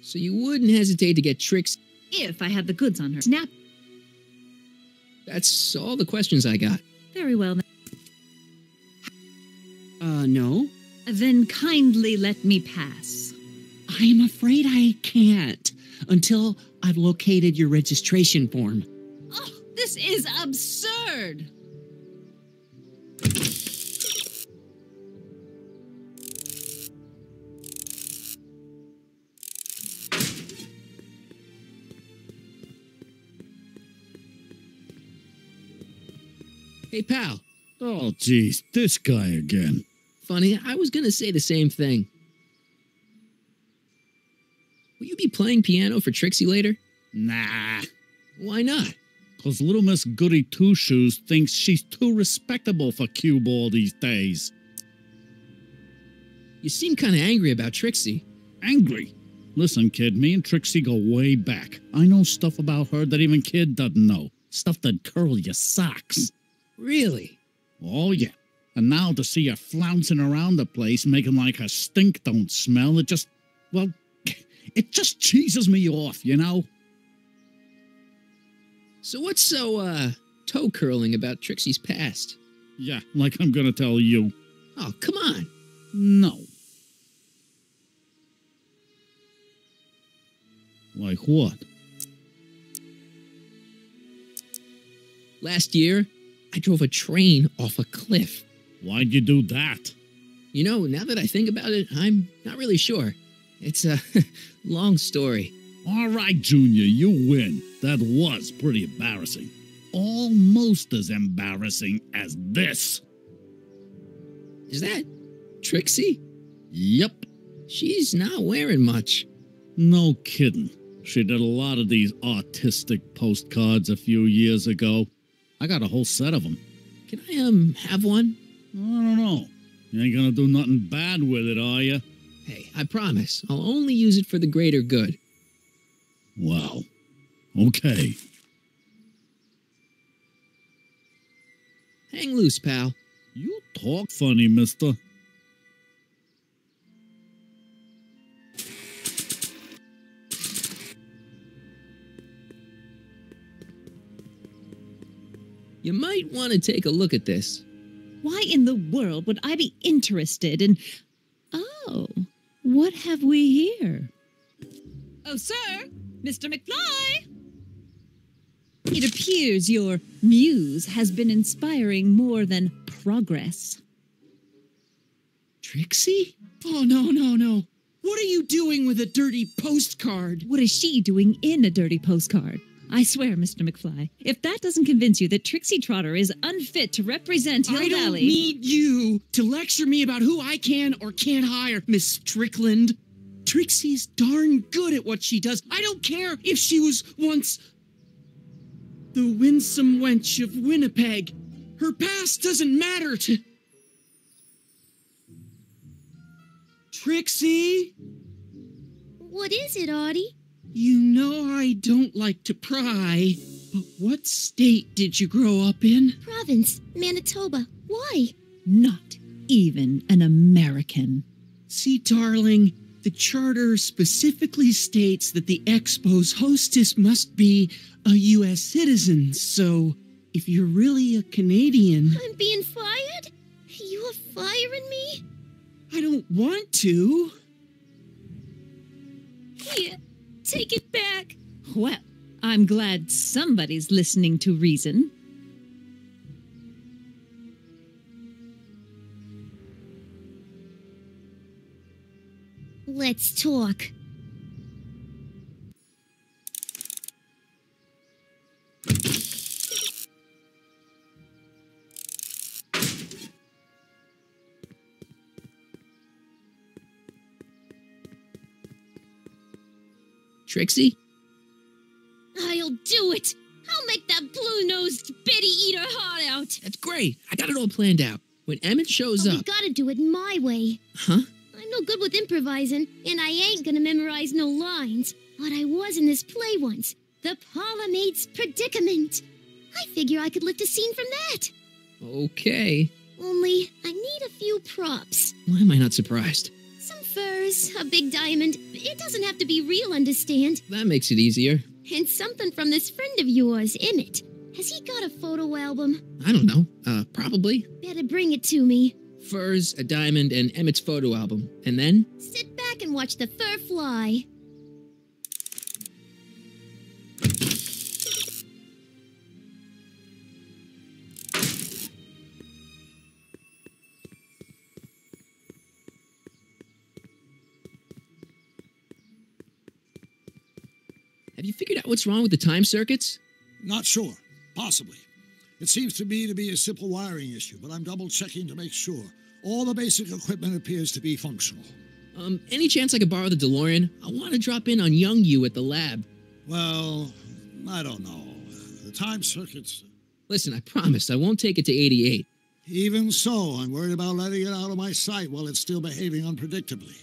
So you wouldn't hesitate to get Trixie? If I had the goods on her. Snap. That's all the questions I got. Very well, then. No. Then kindly let me pass. I'm afraid I can't until I've located your registration form. Oh, this is absurd! Hey, pal. Oh, geez, this guy again. Funny, I was gonna say the same thing. Will you be playing piano for Trixie later? Nah. Why not? 'Cause little Miss Goody Two-Shoes thinks she's too respectable for cue ball these days. You seem kind of angry about Trixie. Angry? Listen, kid, me and Trixie go way back. I know stuff about her that even Kid doesn't know. Stuff that'd curl your socks. Really? Oh, yeah. And now to see her flouncing around the place, making like her stink don't smell, it just cheeses me off, you know? So what's so, toe-curling about Trixie's past? Yeah, like I'm gonna tell you. Oh, come on. No. Like what? Last year, I drove a train off a cliff. Why'd you do that? You know, now that I think about it, I'm not really sure. It's a long story. All right, Junior, you win. That was pretty embarrassing. Almost as embarrassing as this. Is that Trixie? Yep. She's not wearing much. No kidding. She did a lot of these artistic postcards a few years ago. I got a whole set of them. Can I, have one? I don't know. You ain't gonna do nothing bad with it, are you? Hey, I promise. I'll only use it for the greater good. Wow. Okay. Hang loose, pal. You talk funny, mister. You might want to take a look at this. Why in the world would I be interested in... Oh, what have we here? Oh, sir! Mr. McFly! It appears your muse has been inspiring more than progress. Trixie? Oh, no. What are you doing with a dirty postcard? What is she doing in a dirty postcard? I swear, Mr. McFly, if that doesn't convince you that Trixie Trotter is unfit to represent Hill Valley... I don't need you to lecture me about who I can or can't hire, Miss Strickland. Trixie's darn good at what she does. I don't care if she was once... The winsome wench of Winnipeg. Her past doesn't matter to... Trixie? What is it, Audie? You know I don't like to pry, but what state did you grow up in? Province, Manitoba. Why? Not even an American. See, darling, the charter specifically states that the Expo's hostess must be a U.S. citizen, so if you're really a Canadian... I'm being fired? You're firing me? I don't want to. Here, take it back. Well, I'm glad somebody's listening to reason. Let's talk. Trixie? I'll do it. I'll make that blue-nosed Betty eat her heart out. That's great. I got it all planned out. When Emmett shows But up... we gotta do it my way. Huh? I'm no good with improvising, and I ain't gonna memorize no lines. But I was in this play once. The Parlourmaid's Predicament. I figure I could lift a scene from that. Okay. Only, I need a few props. Why am I not surprised? Some furs, a big diamond. It doesn't have to be real, understand? That makes it easier. And something from this friend of yours, Emmett. Has he got a photo album? I don't know. Probably. Better bring it to me. Furs, a diamond, and Emmett's photo album. And then? Sit back and watch the fur fly. Have you figured out what's wrong with the time circuits? Not sure. Possibly. It seems to me to be a simple wiring issue, but I'm double-checking to make sure. All the basic equipment appears to be functional. Any chance I could borrow the DeLorean? I want to drop in on young you at the lab. Well, I don't know. The time circuits... Listen, I promise I won't take it to 88. Even so, I'm worried about letting it out of my sight while it's still behaving unpredictably.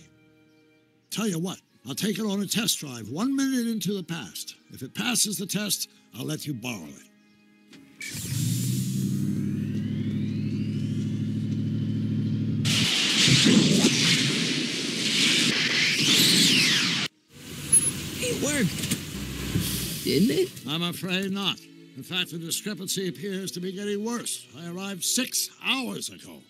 Tell you what, I'll take it on a test drive 1 minute into the past. If it passes the test, I'll let you borrow it. It worked. Didn't it? I'm afraid not. In fact, the discrepancy appears to be getting worse. I arrived 6 hours ago.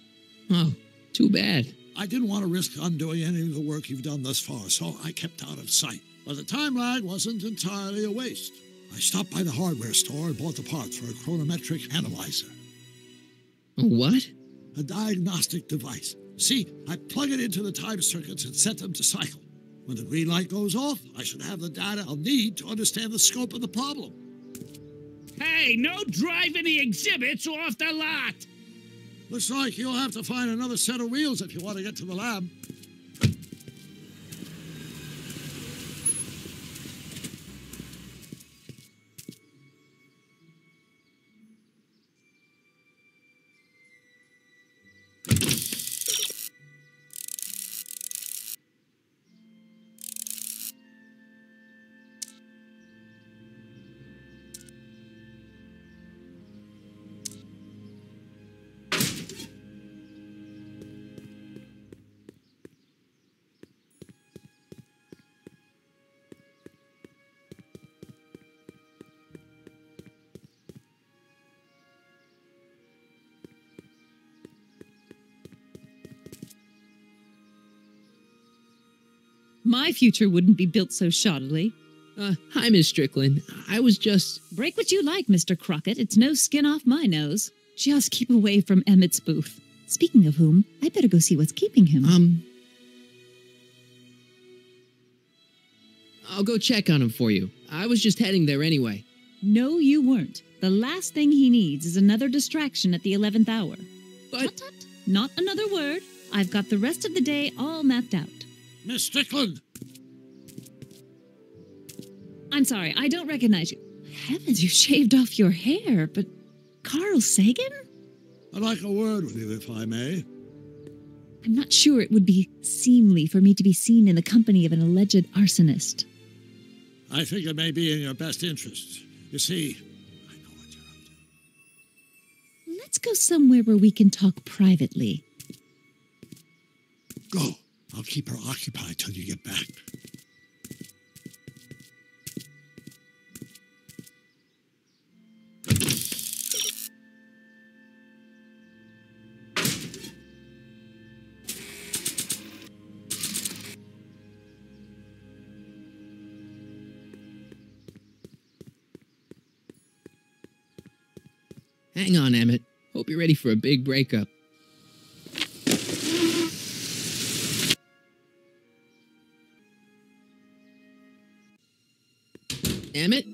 Oh, too bad. I didn't want to risk undoing any of the work you've done thus far, so I kept out of sight. But the time lag wasn't entirely a waste. I stopped by the hardware store and bought the parts for a chronometric analyzer. A what? A diagnostic device. See, I plug it into the time circuits and set them to cycle. When the green light goes off, I should have the data I'll need to understand the scope of the problem. Hey, no driving the exhibits off the lot! Looks like you'll have to find another set of wheels if you want to get to the lab. My future wouldn't be built so shoddily. Hi, Miss Strickland. I was just... Break what you like, Mr. Crockett. It's no skin off my nose. Just keep away from Emmett's booth. Speaking of whom, I better go see what's keeping him. I'll go check on him for you. I was just heading there anyway. No, you weren't. The last thing he needs is another distraction at the 11th hour. But... Tut, tut. Not another word. I've got the rest of the day all mapped out. Miss Strickland! I'm sorry, I don't recognize you. Heavens, you shaved off your hair, but Carl Sagan? I'd like a word with you, if I may. I'm not sure it would be seemly for me to be seen in the company of an alleged arsonist. I think it may be in your best interests. You see, Let's go somewhere where we can talk privately. go. I'll keep her occupied till you get back. Hang on, Emmett. Hope you're ready for a big breakup. Emmett?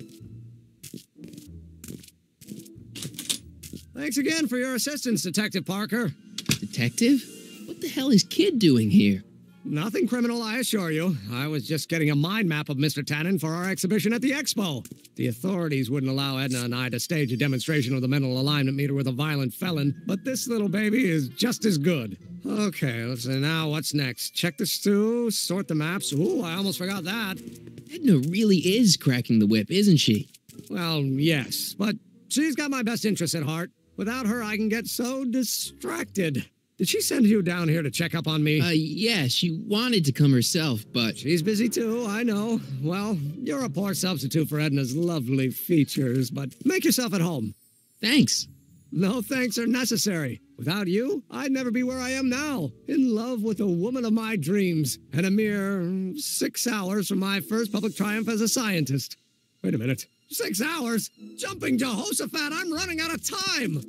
Thanks again for your assistance, Detective Parker. Detective? What the hell is Kid doing here? Nothing criminal, I assure you. I was just getting a mind map of Mr. Tannen for our exhibition at the Expo. The authorities wouldn't allow Edna and I to stage a demonstration of the mental alignment meter with a violent felon, but this little baby is just as good. Okay, let's see now what's next. Check the stew, sort the maps. Ooh, I almost forgot that. Edna really is cracking the whip, isn't she? Well, yes, but she's got my best interests at heart. Without her, I can get so distracted. Did she send you down here to check up on me? Yeah, she wanted to come herself, but... She's busy too, I know. Well, you're a poor substitute for Edna's lovely features, but make yourself at home. Thanks. No thanks are necessary. Without you, I'd never be where I am now, in love with the woman of my dreams, and a mere 6 hours from my first public triumph as a scientist. Wait a minute. 6 hours? Jumping Jehoshaphat, I'm running out of time!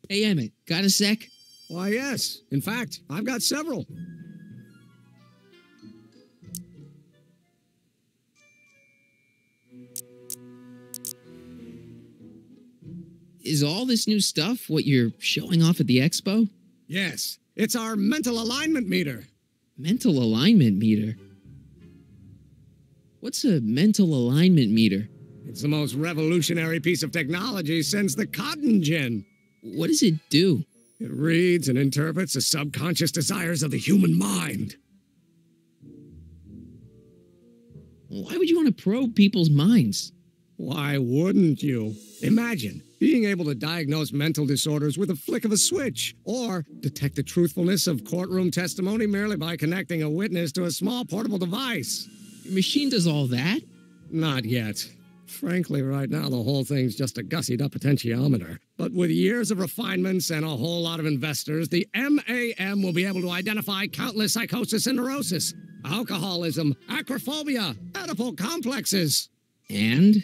Hey, Emmett, got a sec? Why, yes. In fact, I've got several. Is all this new stuff what you're showing off at the expo? Yes, it's our mental alignment meter. Mental alignment meter? What's a mental alignment meter? It's the most revolutionary piece of technology since the cotton gin. What does it do? It reads and interprets the subconscious desires of the human mind. Why would you want to probe people's minds? Why wouldn't you? Imagine being able to diagnose mental disorders with a flick of a switch, or detect the truthfulness of courtroom testimony merely by connecting a witness to a small portable device. Your machine does all that? Not yet. Frankly, right now, the whole thing's just a gussied-up potentiometer. But with years of refinements and a whole lot of investors, the MAM will be able to identify countless psychosis and neurosis, alcoholism, acrophobia, Oedipal complexes. And?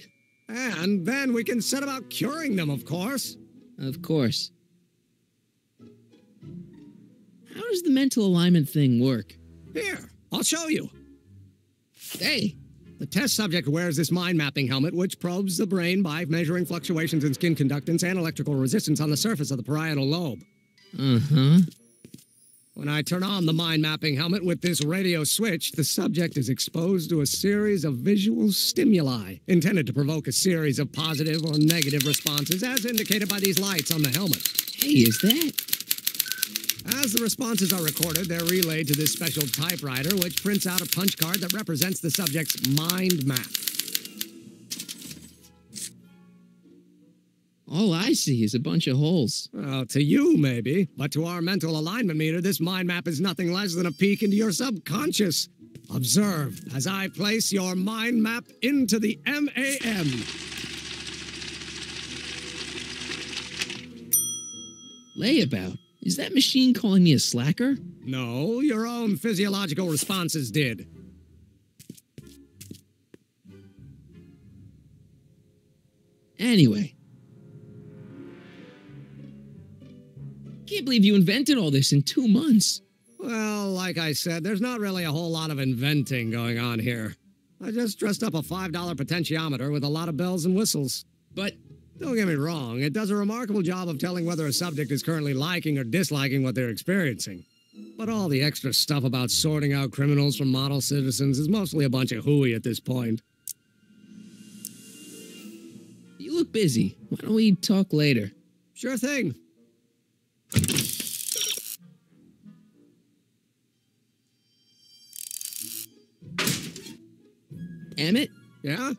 And then we can set about curing them, of course. Of course. How does the mental alignment thing work? Here, I'll show you. Hey! The test subject wears this mind-mapping helmet, which probes the brain by measuring fluctuations in skin conductance and electrical resistance on the surface of the parietal lobe. Uh-huh. When I turn on the mind-mapping helmet with this radio switch, the subject is exposed to a series of visual stimuli, intended to provoke a series of positive or negative responses, as indicated by these lights on the helmet. Hey, is that... As the responses are recorded, they're relayed to this special typewriter, which prints out a punch card that represents the subject's mind map. All I see is a bunch of holes. Well, to you, maybe. But to our mental alignment meter, this mind map is nothing less than a peek into your subconscious. Observe as I place your mind map into the MAM. Layabout? Is that machine calling me a slacker? No, your own physiological responses did. Anyway. Can't believe you invented all this in 2 months. Well, like I said, there's not really a whole lot of inventing going on here. I just dressed up a $5 potentiometer with a lot of bells and whistles. But Don't get me wrong, it does a remarkable job of telling whether a subject is currently liking or disliking what they're experiencing. But all the extra stuff about sorting out criminals from model citizens is mostly a bunch of hooey at this point. You look busy. Why don't we talk later? Sure thing. Emmett? Yeah?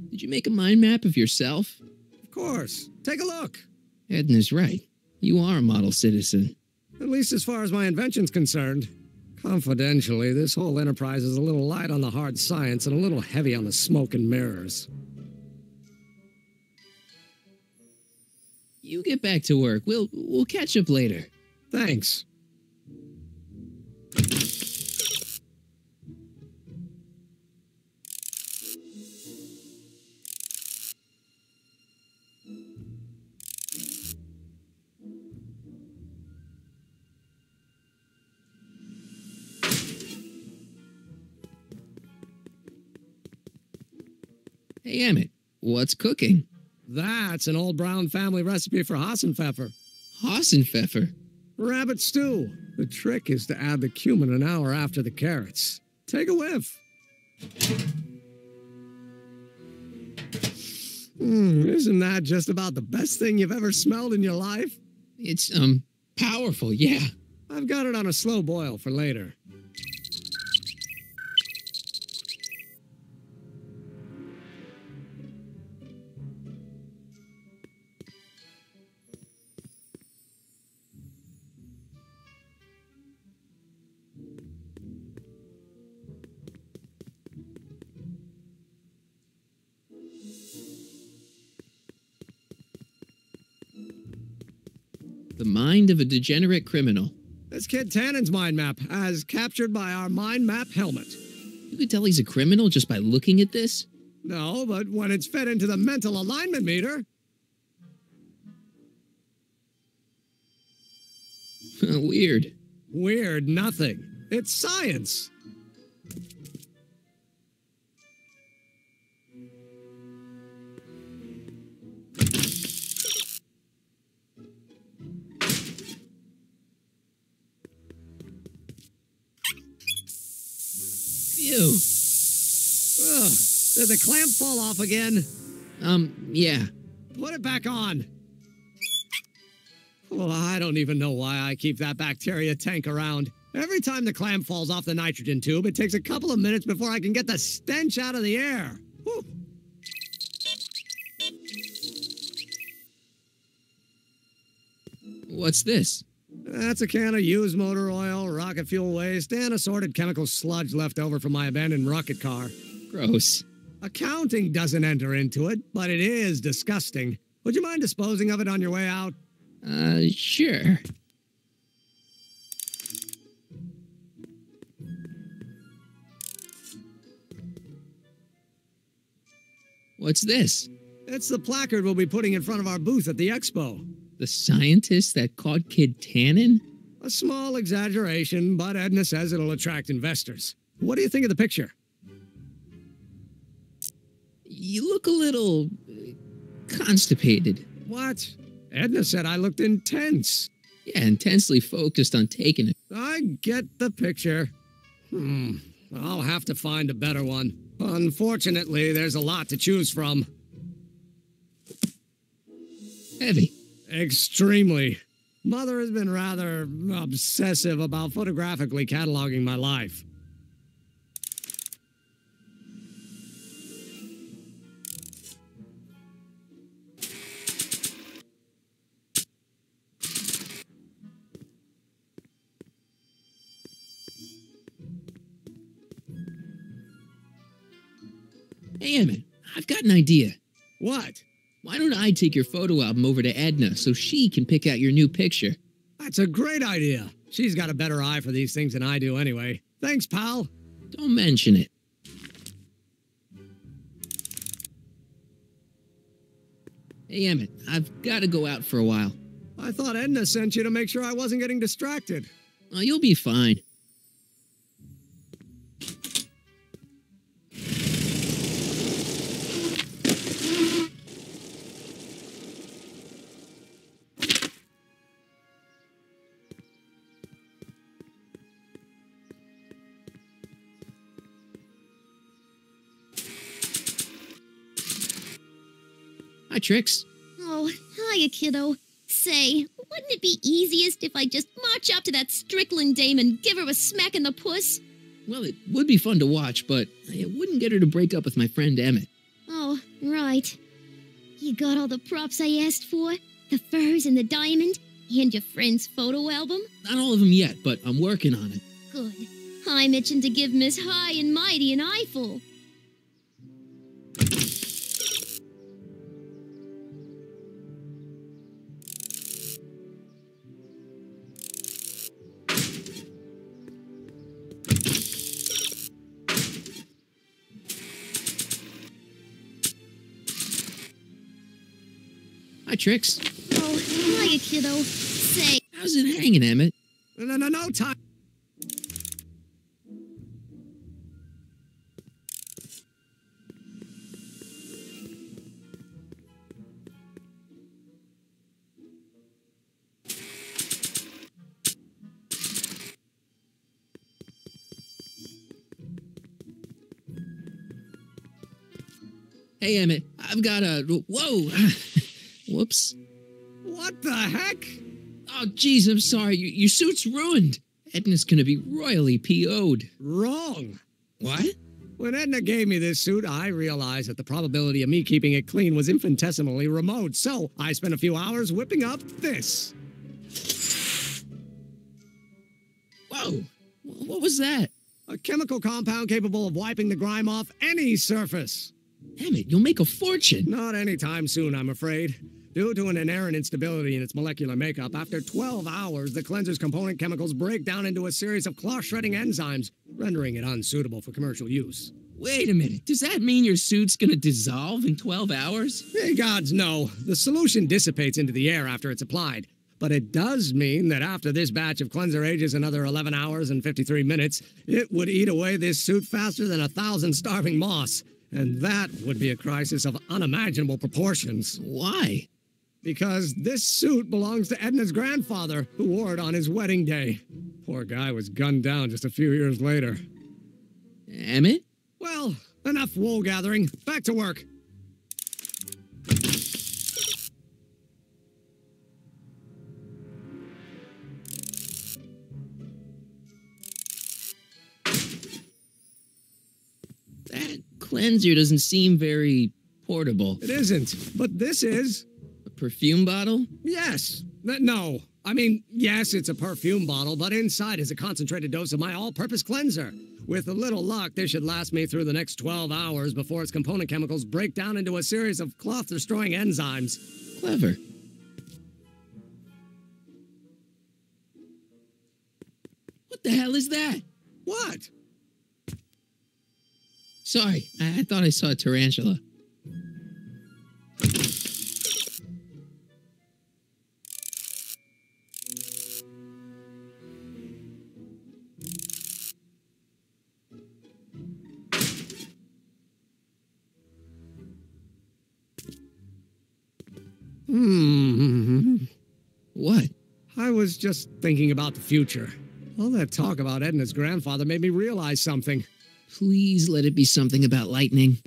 Did you make a mind map of yourself? Of course. Take a look. Edna's right. You are a model citizen. At least as far as my invention's concerned. Confidentially, this whole enterprise is a little light on the hard science and a little heavy on the smoke and mirrors. You get back to work. We'll catch up later. Thanks. Hey, Emmett, what's cooking? That's an old Brown family recipe for Hassenpfeffer. Hassenpfeffer? Rabbit stew. The trick is to add the cumin an hour after the carrots. Take a whiff. Isn't that just about the best thing you've ever smelled in your life? It's, powerful, yeah. I've got it on a slow boil for later. The mind of a degenerate criminal. This kid Tannen's mind map, as captured by our mind map helmet. You could tell he's a criminal just by looking at this? No, but when it's fed into the mental alignment meter... Weird. Weird nothing. It's science. Phew. Ugh. Did the clamp fall off again? Yeah. Put it back on. Well, I don't even know why I keep that bacteria tank around. Every time the clamp falls off the nitrogen tube, it takes a couple of minutes before I can get the stench out of the air. Whew. What's this? That's a can of used motor oil, rocket fuel waste, and assorted chemical sludge left over from my abandoned rocket car. Gross. Accounting doesn't enter into it, but it is disgusting. Would you mind disposing of it on your way out? Sure. What's this? It's the placard we'll be putting in front of our booth at the expo. The scientist that caught Kid Tannen? A small exaggeration, but Edna says it'll attract investors. What do you think of the picture? You look a little... constipated. What? Edna said I looked intense. Yeah, intensely focused on taking it. I get the picture. I'll have to find a better one. Unfortunately, there's a lot to choose from. Heavy. Extremely. Mother has been rather obsessive about photographically cataloging my life. Hey, Emmett, I've got an idea. What? Why don't I take your photo album over to Edna so she can pick out your new picture? That's a great idea. She's got a better eye for these things than I do anyway. Thanks, pal. Don't mention it. Hey, Emmett, I've got to go out for a while. I thought Edna sent you to make sure I wasn't getting distracted. Oh, you'll be fine. Hi, Trix. Oh, hiya, kiddo. Say, wouldn't it be easiest if I just march up to that Strickland dame and give her a smack in the puss? Well, it would be fun to watch, but it wouldn't get her to break up with my friend Emmett. Oh, right. You got all the props I asked for? The furs and the diamond? And your friend's photo album? Not all of them yet, but I'm working on it. Good. I'm itching to give Miss High and Mighty an eyeful. Hi, Trix. Oh, hiya, kiddo. Say, How's it hanging, Emmett? No time. Hey, Emmett, I've got a... Whoa! Whoops. What the heck? Oh, geez, I'm sorry. Your suit's ruined. Edna's gonna be royally PO'd. Wrong. What? When Edna gave me this suit, I realized that the probability of me keeping it clean was infinitesimally remote, so I spent a few hours whipping up this. Whoa! What was that? A chemical compound capable of wiping the grime off any surface. Emmett, you'll make a fortune. Not anytime soon, I'm afraid. Due to an inherent instability in its molecular makeup, after 12 hours, the cleanser's component chemicals break down into a series of cloth-shredding enzymes, rendering it unsuitable for commercial use. Wait a minute. Does that mean your suit's gonna dissolve in 12 hours? Hey, gods, no. The solution dissipates into the air after it's applied. But it does mean that after this batch of cleanser ages another 11 hours and 53 minutes, it would eat away this suit faster than 1,000 starving moths. And that would be a crisis of unimaginable proportions. Why? Because this suit belongs to Edna's grandfather, who wore it on his wedding day. Poor guy was gunned down just a few years later. Emmett? Well, enough wool gathering. Back to work. That cleanser doesn't seem very portable. It isn't, but this is. A perfume bottle? Yes. No. I mean, yes, it's a perfume bottle, but inside is a concentrated dose of my all-purpose cleanser. With a little luck, this should last me through the next 12 hours before its component chemicals break down into a series of cloth-destroying enzymes. Clever. What the hell is that? What? Sorry, I thought I saw a tarantula. What? I was just thinking about the future. All that talk about Edna's grandfather made me realize something. Please let it be something about lightning.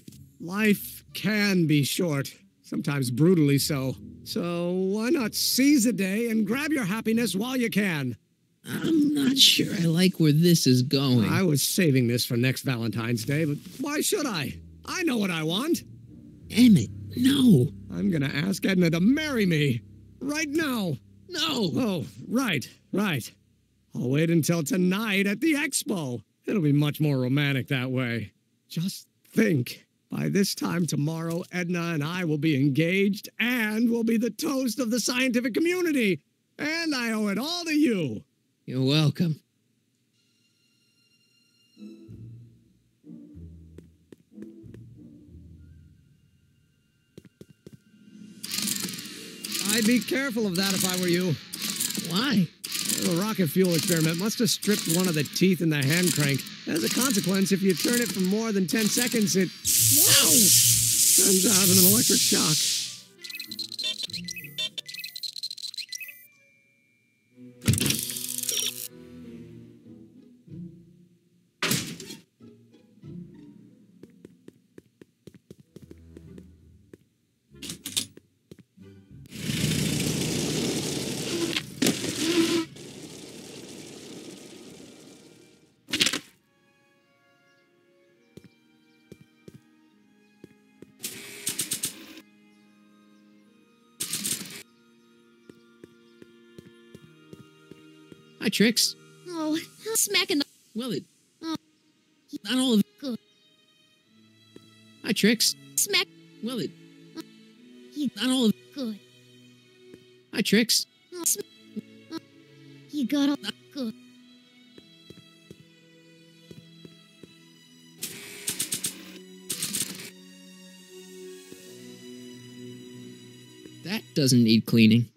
Life can be short, sometimes brutally so. So why not seize the day and grab your happiness while you can? I'm not sure I like where this is going. I was saving this for next Valentine's Day, but why should I? I know what I want. Emmett, no. I'm gonna ask Edna to marry me. Right now. No. Oh, right. I'll wait until tonight at the expo. It'll be much more romantic that way. Just think. By this time tomorrow, Edna and I will be engaged and will be the toast of the scientific community. And I owe it all to you. You're welcome. I'd be careful of that if I were you. Why? The rocket fuel experiment must have stripped one of the teeth in the hand crank. As a consequence, if you turn it for more than 10 seconds, it sends out an electric shock. Hi, Trix. Oh, smacking the... Well, it... Oh. Not all of... Good. Hi, Trix. Smack... Well, it... You... Not all of... Good. Hi, Trix. Oh, you got all... Good. That doesn't need cleaning.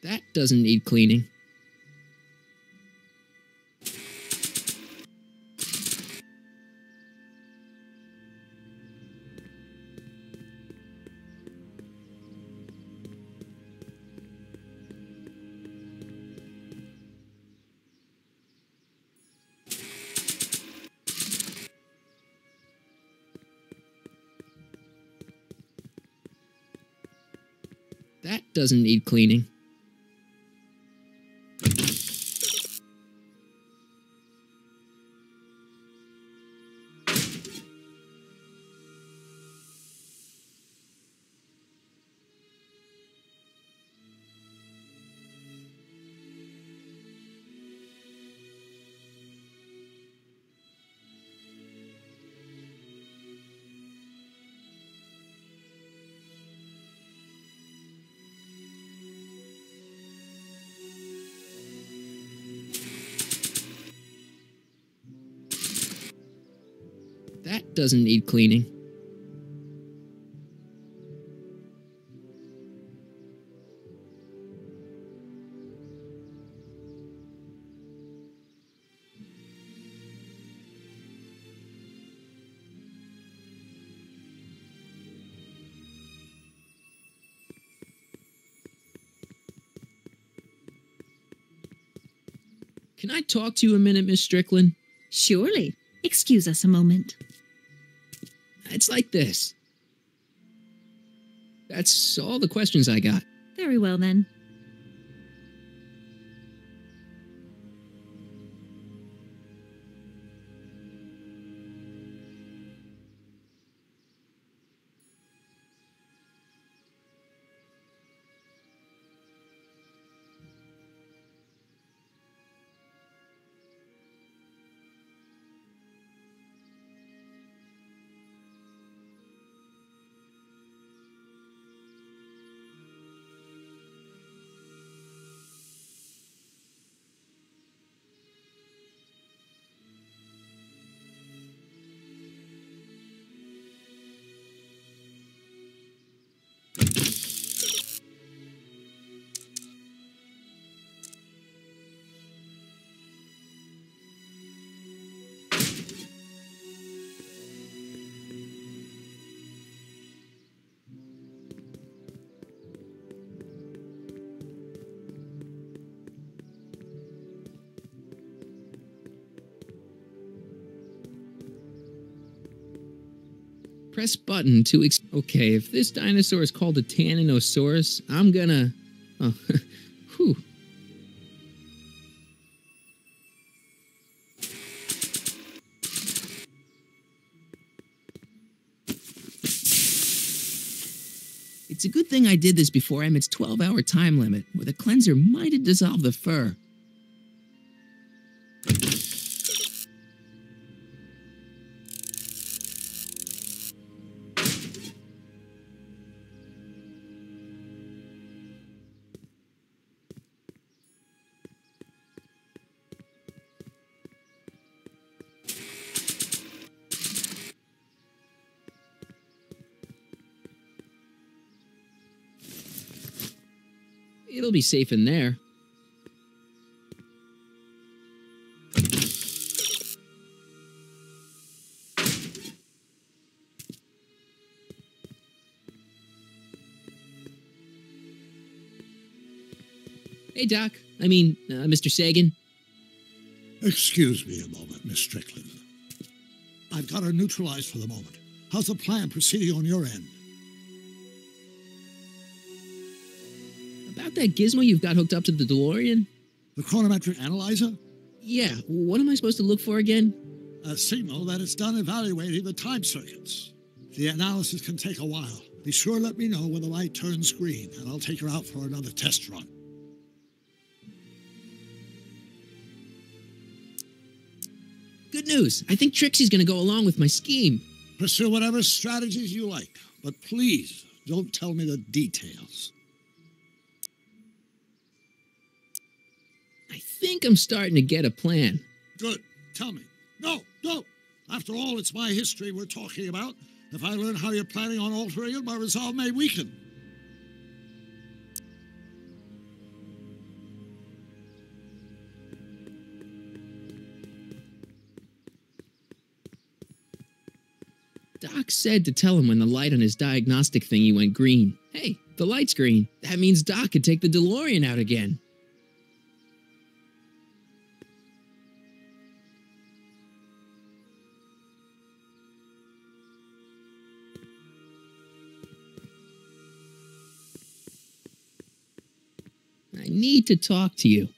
That doesn't need cleaning. That doesn't need cleaning. That doesn't need cleaning. Can I talk to you a minute, Miss Strickland? Surely. Excuse us a moment. It's like this. That's all the questions I got. Very well, then. Press button to okay, if this dinosaur is called a Tanninosaurus, I'm gonna... Oh, whew. It's a good thing I did this before Emmett's 12-hour time limit, or the cleanser might have dissolved the fur. still be safe in there. Hey, Doc. Mr. Sagan. Excuse me a moment, Miss Strickland. I've got her neutralized for the moment. How's the plan proceeding on your end? About that gizmo you've got hooked up to the DeLorean? The chronometric analyzer? Yeah, what am I supposed to look for again? A signal that it's done evaluating the time circuits. The analysis can take a while. Be sure to let me know when the light turns green, and I'll take her out for another test run. Good news. I think Trixie's gonna go along with my scheme. Pursue whatever strategies you like, but please don't tell me the details. I think I'm starting to get a plan. Good. Tell me. No. After all, it's my history we're talking about. If I learn how you're planning on altering it, my resolve may weaken. Doc said to tell him when the light on his diagnostic thingy went green. Hey, the light's green. That means Doc could take the DeLorean out again. I need to talk to you.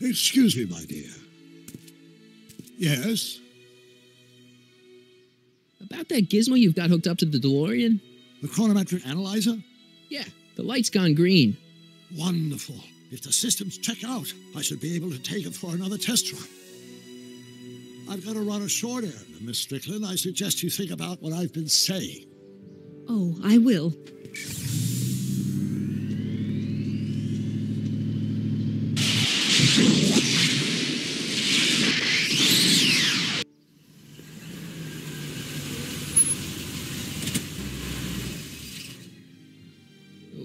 Excuse me, my dear. Yes? About that gizmo you've got hooked up to the DeLorean? The chronometric analyzer? Yeah, the light's gone green. Wonderful. If the systems check out, I should be able to take it for another test run. I've got to run a short errand, Miss Strickland. I suggest you think about what I've been saying. Oh, I will.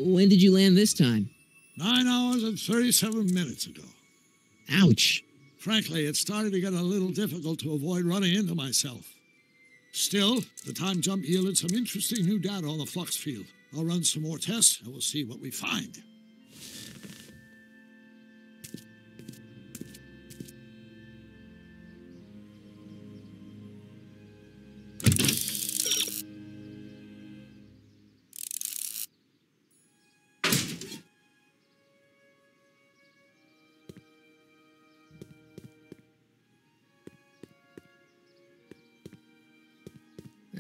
When did you land this time? 9 hours and 37 minutes ago. Ouch. Frankly, it's starting to get a little difficult to avoid running into myself. Still, the time jump yielded some interesting new data on the flux field. I'll run some more tests, and we'll see what we find.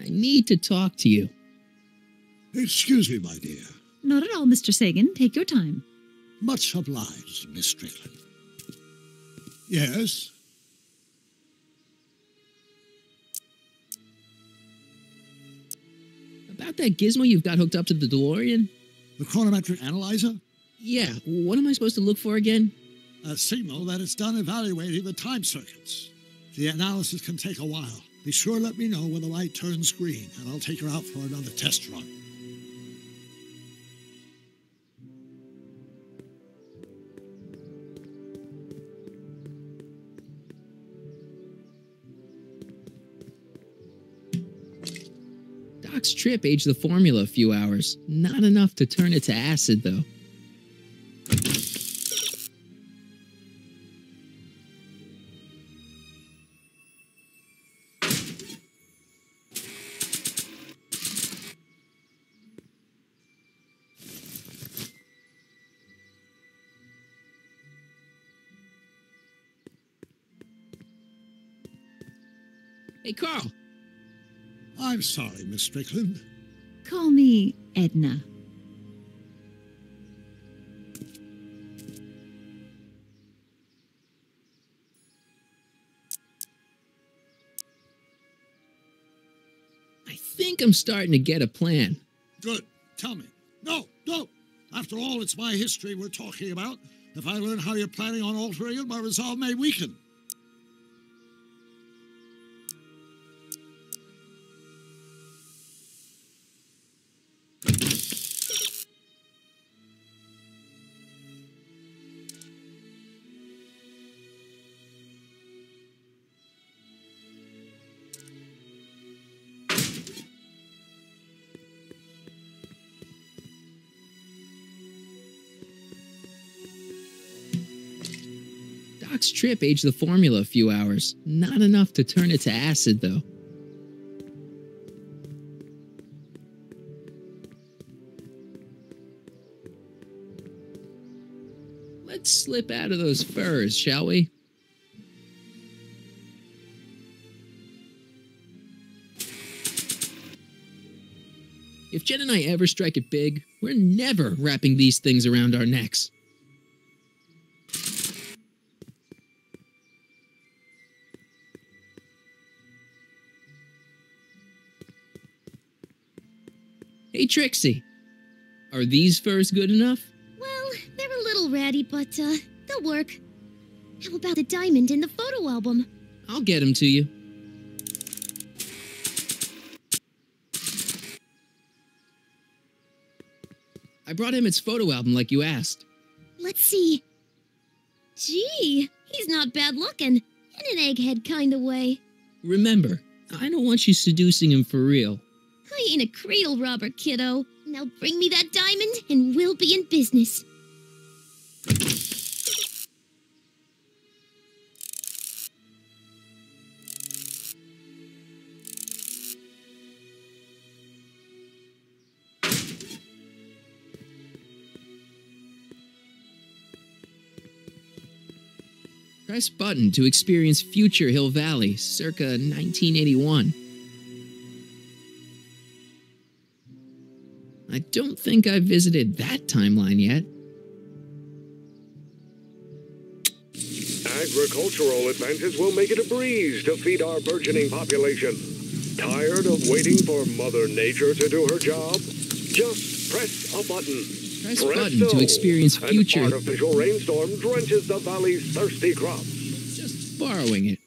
I need to talk to you. Excuse me, my dear. Not at all, Mr. Sagan. Take your time. Much obliged, Miss Strickland. Yes? About that gizmo you've got hooked up to the DeLorean? The chronometric analyzer? Yeah, what am I supposed to look for again? A signal that it's done evaluating the time circuits. The analysis can take a while. Be sure to let me know when the light turns green, and I'll take her out for another test run. Doc's trip aged the formula a few hours. Not enough to turn it to acid, though. Hey, Carl. I'm sorry, Miss Strickland. Call me Edna. I think I'm starting to get a plan. Good. Tell me. No. After all, it's my history we're talking about. If I learn how you're planning on altering it, my resolve may weaken. Doc's trip aged the formula a few hours. Not enough to turn it to acid, though. Let's slip out of those furs, shall we? If Jen and I ever strike it big, we're never wrapping these things around our necks. Hey, Trixie. Are these furs good enough? Well, they're a little ratty, but they'll work. How about the diamond in the photo album? I'll get them to you. I brought Emmett's photo album like you asked. Let's see. Gee, he's not bad looking. In an egghead kind of way. Remember, I don't want you seducing him for real. I ain't a cradle robber, kiddo. Now bring me that diamond and we'll be in business. Press button to experience future Hill Valley, circa 1981. I don't think I've visited that timeline yet. Agricultural advances will make it a breeze to feed our burgeoning population. Tired of waiting for Mother Nature to do her job? Just press a button. Press button to experience future. An artificial rainstorm drenches the valley's thirsty crops. Just borrowing it.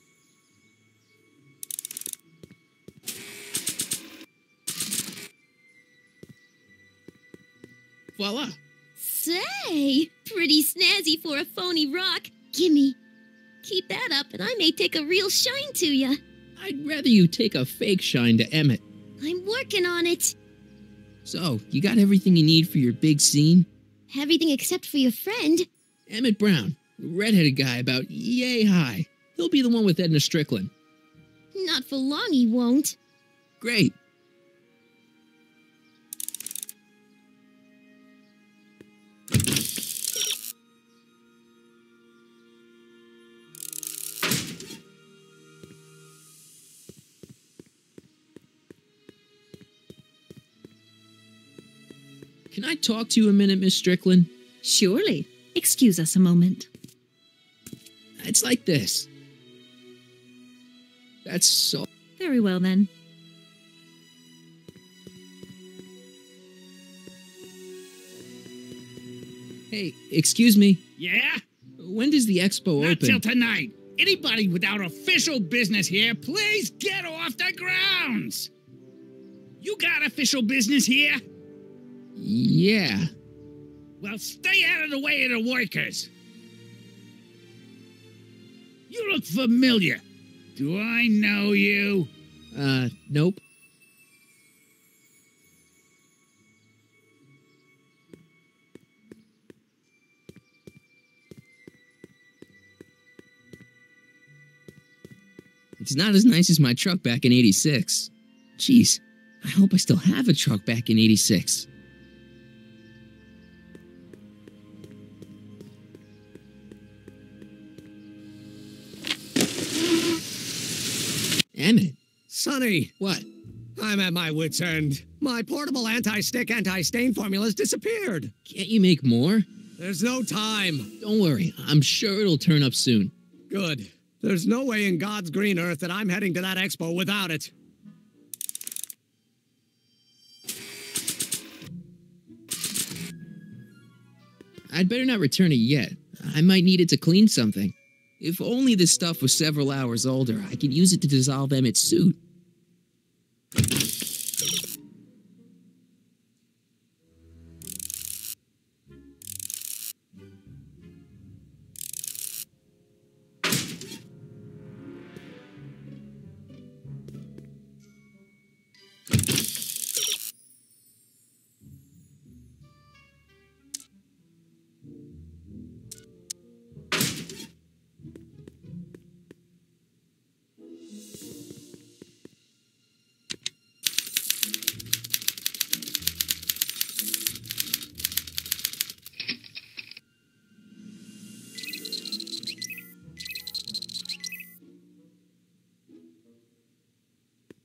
Voila. Say, pretty snazzy for a phony rock. Gimme. Keep that up and I may take a real shine to ya. I'd rather you take a fake shine to Emmett. I'm working on it. So, you got everything you need for your big scene? Everything except for your friend. Emmett Brown, redheaded guy about yay high. He'll be the one with Edna Strickland. Not for long he won't. Great. Can I talk to you a minute, Miss Strickland? Surely. Excuse us a moment. It's like this. That's so... Very well, then. Hey, excuse me. Yeah? When does the expo Not open? till tonight. Anybody without official business here, please get off the grounds! You got official business here? Yeah. Well, stay out of the way of the workers. You look familiar. Do I know you? Nope. It's not as nice as my truck back in '86. Jeez, I hope I still have a truck back in '86. Emmett. Sonny. What? I'm at my wit's end. My portable anti-stick, anti-stain formula's disappeared. Can't you make more? There's no time. Don't worry, I'm sure it'll turn up soon. Good. There's no way in God's green earth that I'm heading to that expo without it. I'd better not return it yet. I might need it to clean something. If only this stuff was several hours older, I could use it to dissolve Emmett's suit.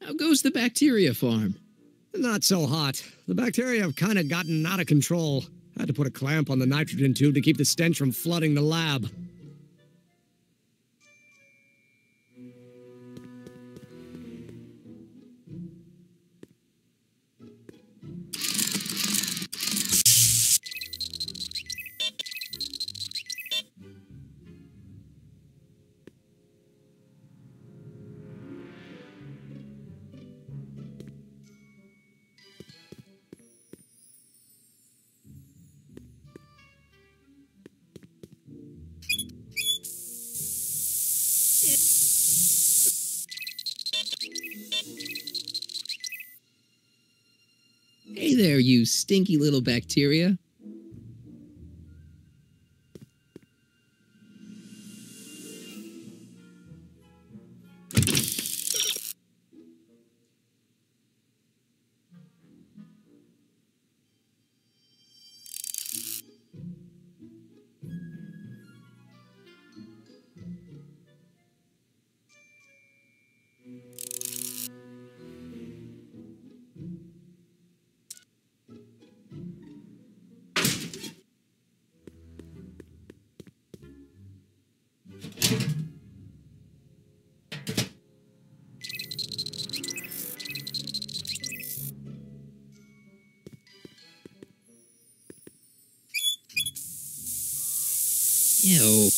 How goes the bacteria farm? Not so hot. The bacteria have kind of gotten out of control. Had to put a clamp on the nitrogen tube to keep the stench from flooding the lab. Hey there, you stinky little bacteria. Ew.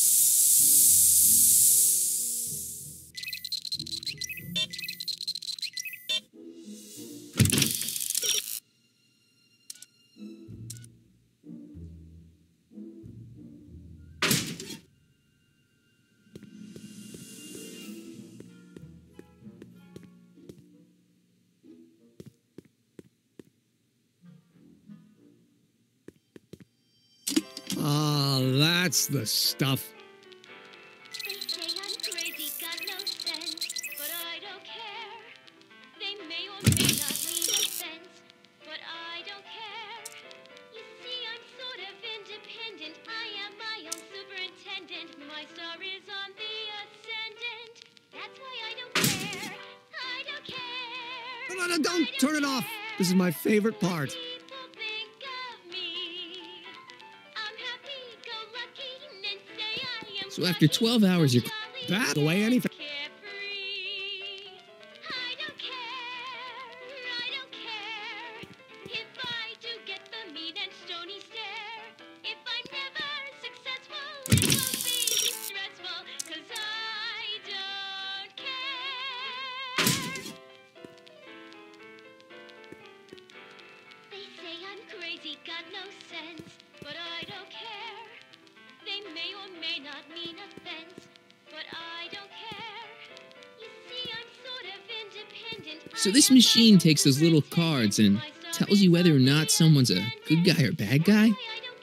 Ah, that's the stuff. They say I'm crazy, got no sense, but I don't care. They may or may not mean offense, but I don't care. You see, I'm sort of independent. I am my own superintendent. My star is on the ascendant. That's why I don't care. I don't care. No, don't turn it off. This is my favorite part. People think of me. I'm happy-go-lucky and say I am So after 12 hours, you're That the way anything. carefree. I don't care. I don't care. If I do get the mean and stony stare. If I'm never successful, it won't be stressful. 'Cause I don't care. They say I'm crazy, got no sense, but I don't care. They may or may not mean offense, but I don't care. You see, I'm sort of independent. So this machine takes those little cards and tells you whether or not someone's a good guy or bad guy?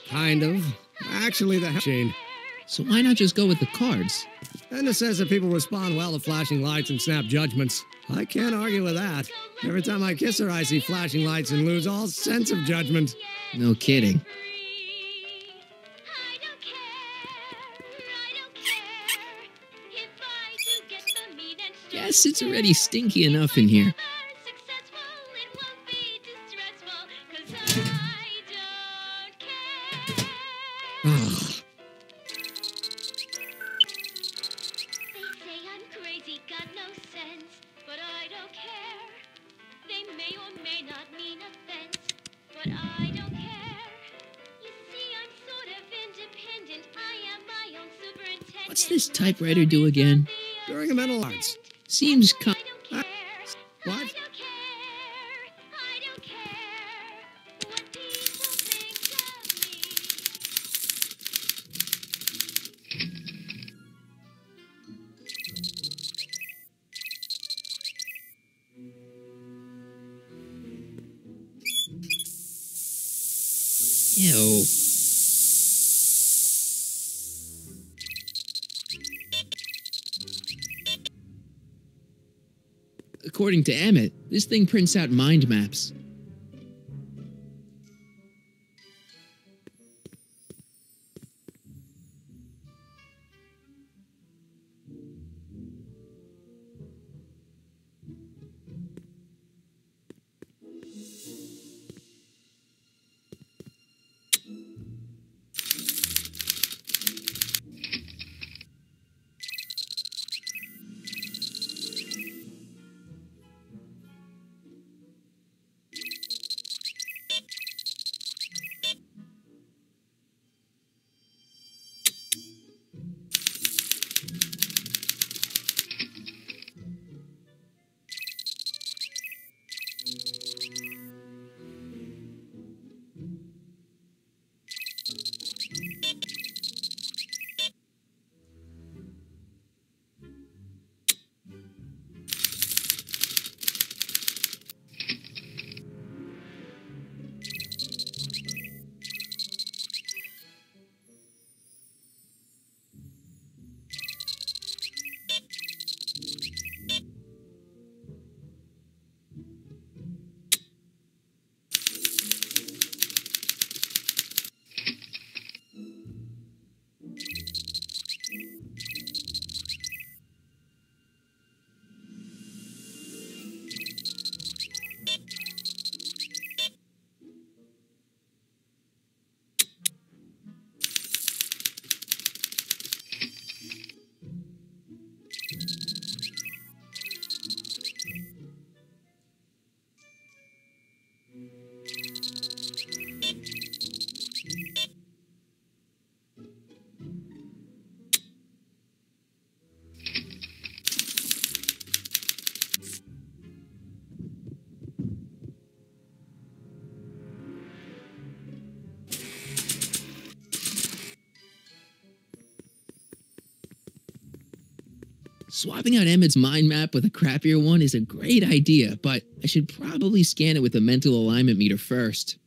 Kind of. Actually, the machine. So why not just go with the cards? Edna says that people respond well to flashing lights and snap judgments. I can't argue with that. Every time I kiss her, I see flashing lights and lose all sense of judgment. No kidding. I don't care. If I do get the mean and Guess it's already stinky enough in here. successful, it won't be distressful. 'Cause I don't care. Ah, They say I'm crazy, got no sense, but I don't care. They may or may not mean offense, but I don't care. You see, I'm sort of independent. I am my own superintendent. What's this typewriter do again? during a mental arts. Seems I don't care. What? I don't care. I don't care what people think of me. Ew. According to Emmett, this thing prints out mind maps. Swapping out Emmett's mind map with a crappier one is a great idea, but I should probably scan it with a mental alignment meter first.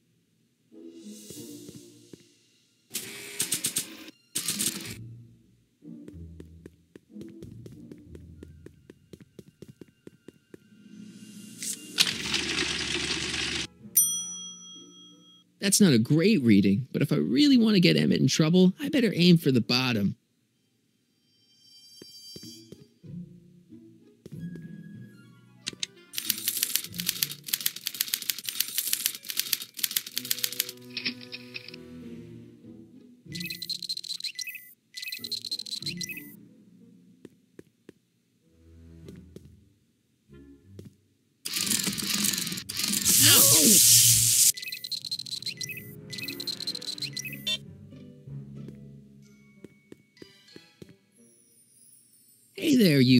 That's not a great reading, but if I really want to get Emmett in trouble, I better aim for the bottom. Hey there, you...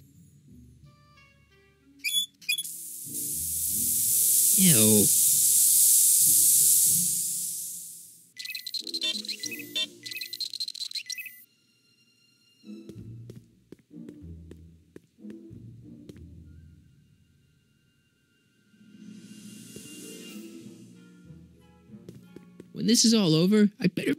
Ew. When this is all over, I better...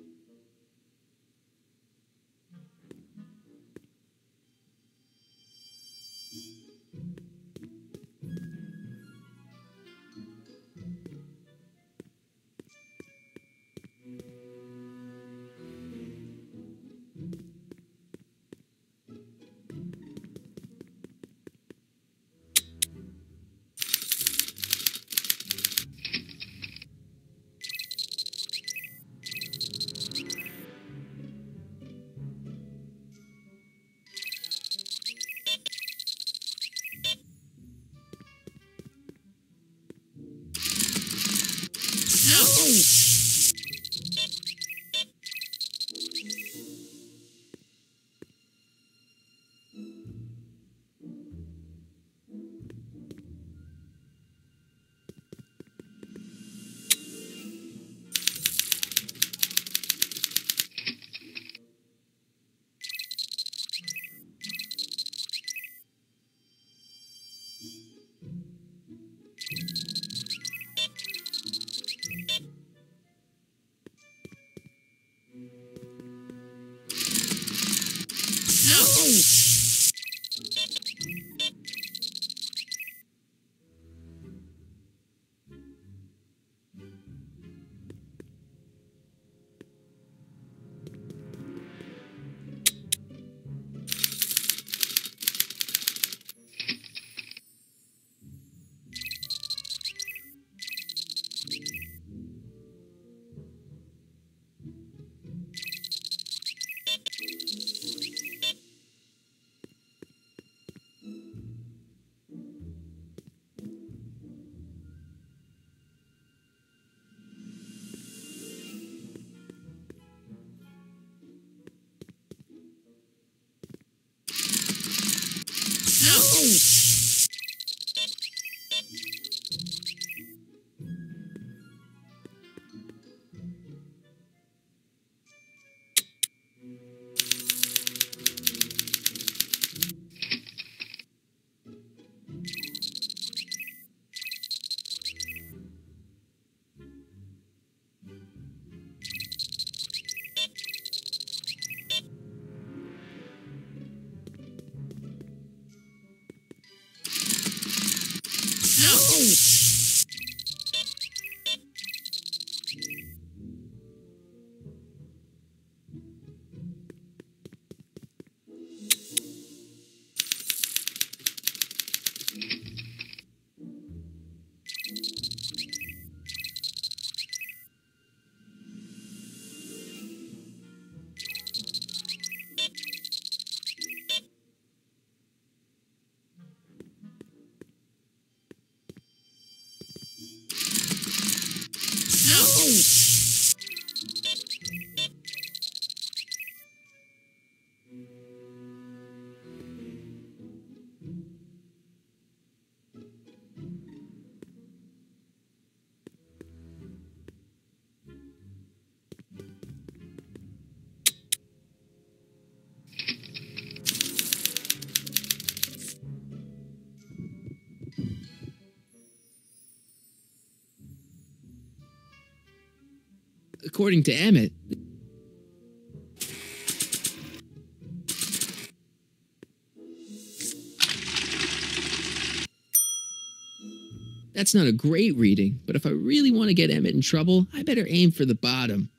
according to Emmett, that's not a great reading, but if I really want to get Emmett in trouble, I better aim for the bottom.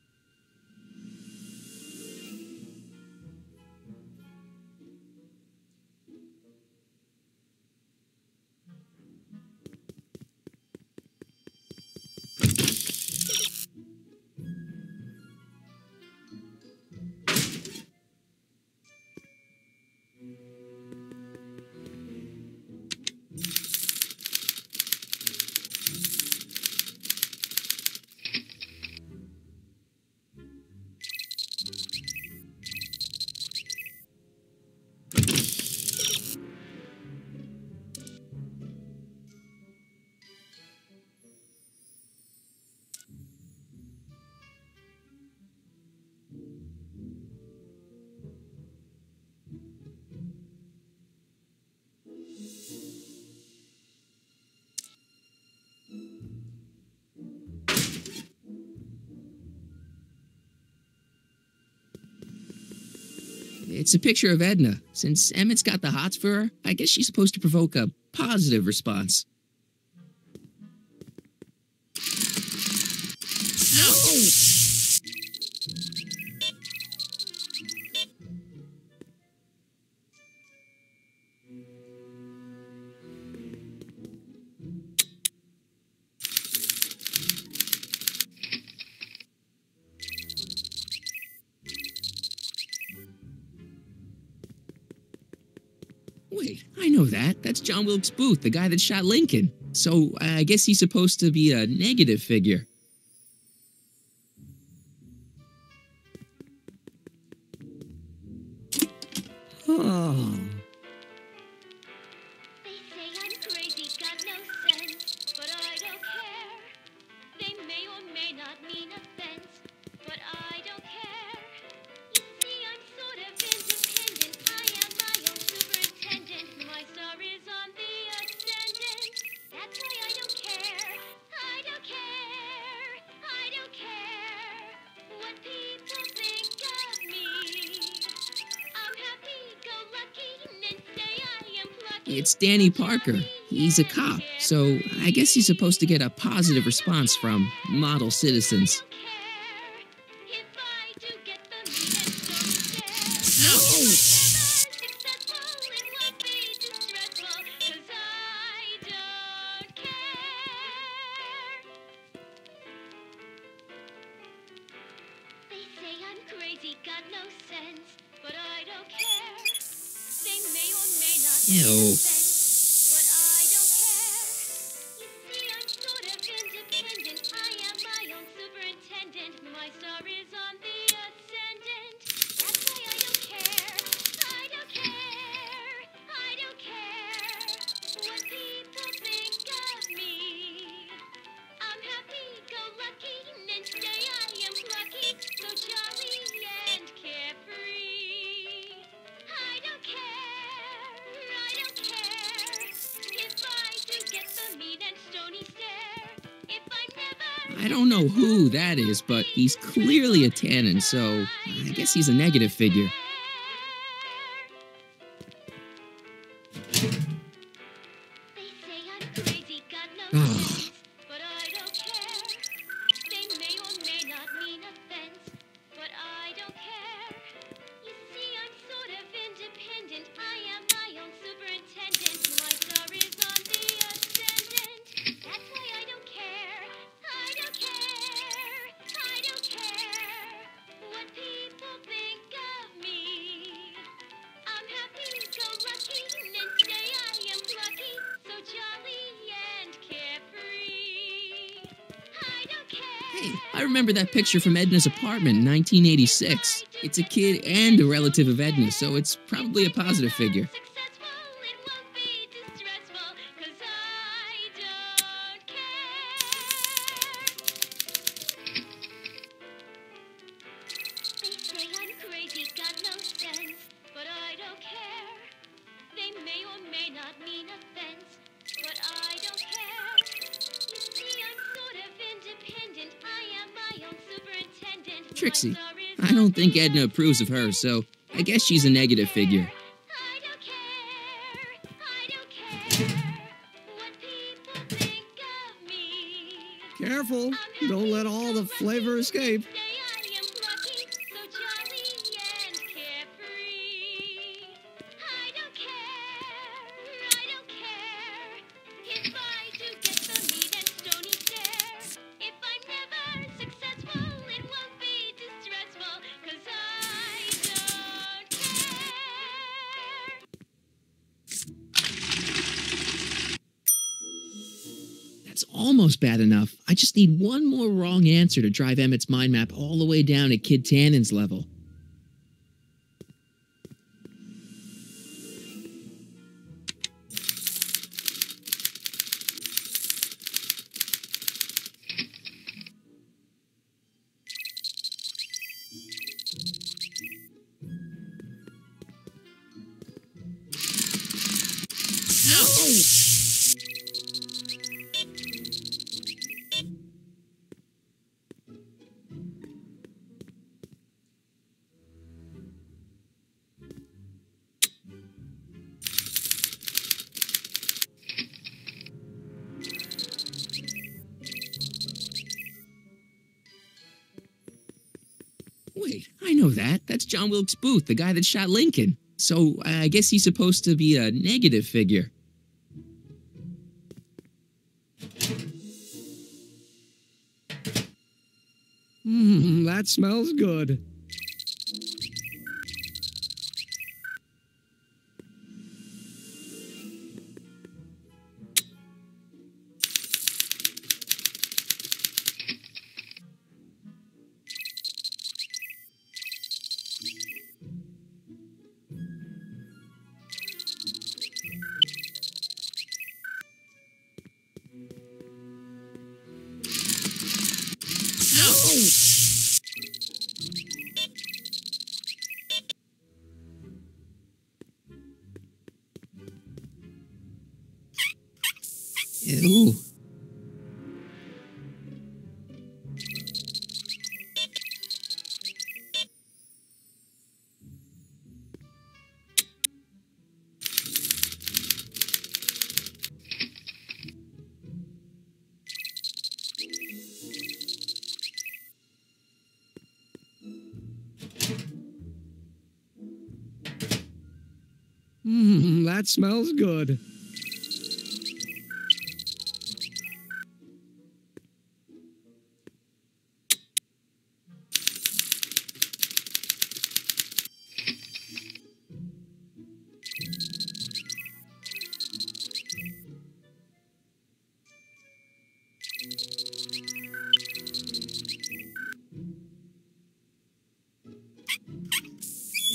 It's a picture of Edna. Since Emmett's got the hots for her, I guess she's supposed to provoke a positive response. Wait, I know that. That's John Wilkes Booth, the guy that shot Lincoln. So I guess he's supposed to be a negative figure. Oh. They say I'm crazy, got no sense, but I don't care. They may or may not mean offense, but I don't care. You see, I'm sort of independent. I am my own superintendent. My star is on the ascendant. That's why I don't care. I don't care. I don't care what people think of me. I'm happy-go-lucky and say I am plucky. It's Danny Parker. He's a cop, so I guess he's supposed to get a positive response from model citizens. They say I'm crazy, got no sense, but I don't care. They may or may not Ew. but I don't care. You see, I'm sort of independent. I am my own superintendent. My star is on the ascendant. That's why I don't care. I don't care. I don't care what people think of me. I'm happy-go-lucky and say I am plucky, so jolly and carefree. I don't care. I don't care if I do get the mean and stony stare. If I never. I don't know who that is, but he's clearly a tannin, so I guess he's a negative figure. They say I'm crazy, got no Ah. sense, but I don't care. They may or may not mean offense, but I don't care. You see, I'm sort of independent. I am my own superintendent. My star is on the ascendant. That's why I don't care. I don't care. I don't care what people think of me. I'm happy-go-lucky and say I am plucky, so jolly and carefree. I don't care. Hey, I remember that picture from Edna's apartment in 1986. It's a kid and a relative of Edna, so it's probably a positive figure. They say I'm crazy, got no sense, but I don't care. They may or may not mean offense, but I don't care. You see, I'm sort of independent. I am my own superintendent. Trixie. I don't think Edna approves of her, so I guess she's a negative figure. Careful. Don't let all the flavor escape. That's almost bad enough. I just need one more wrong answer to drive Emmett's mind map all the way down at Kid Tannen's level. Wait, I know that. That's John Wilkes Booth, the guy that shot Lincoln. So I guess he's supposed to be a negative figure. That smells good. Ew. That smells good.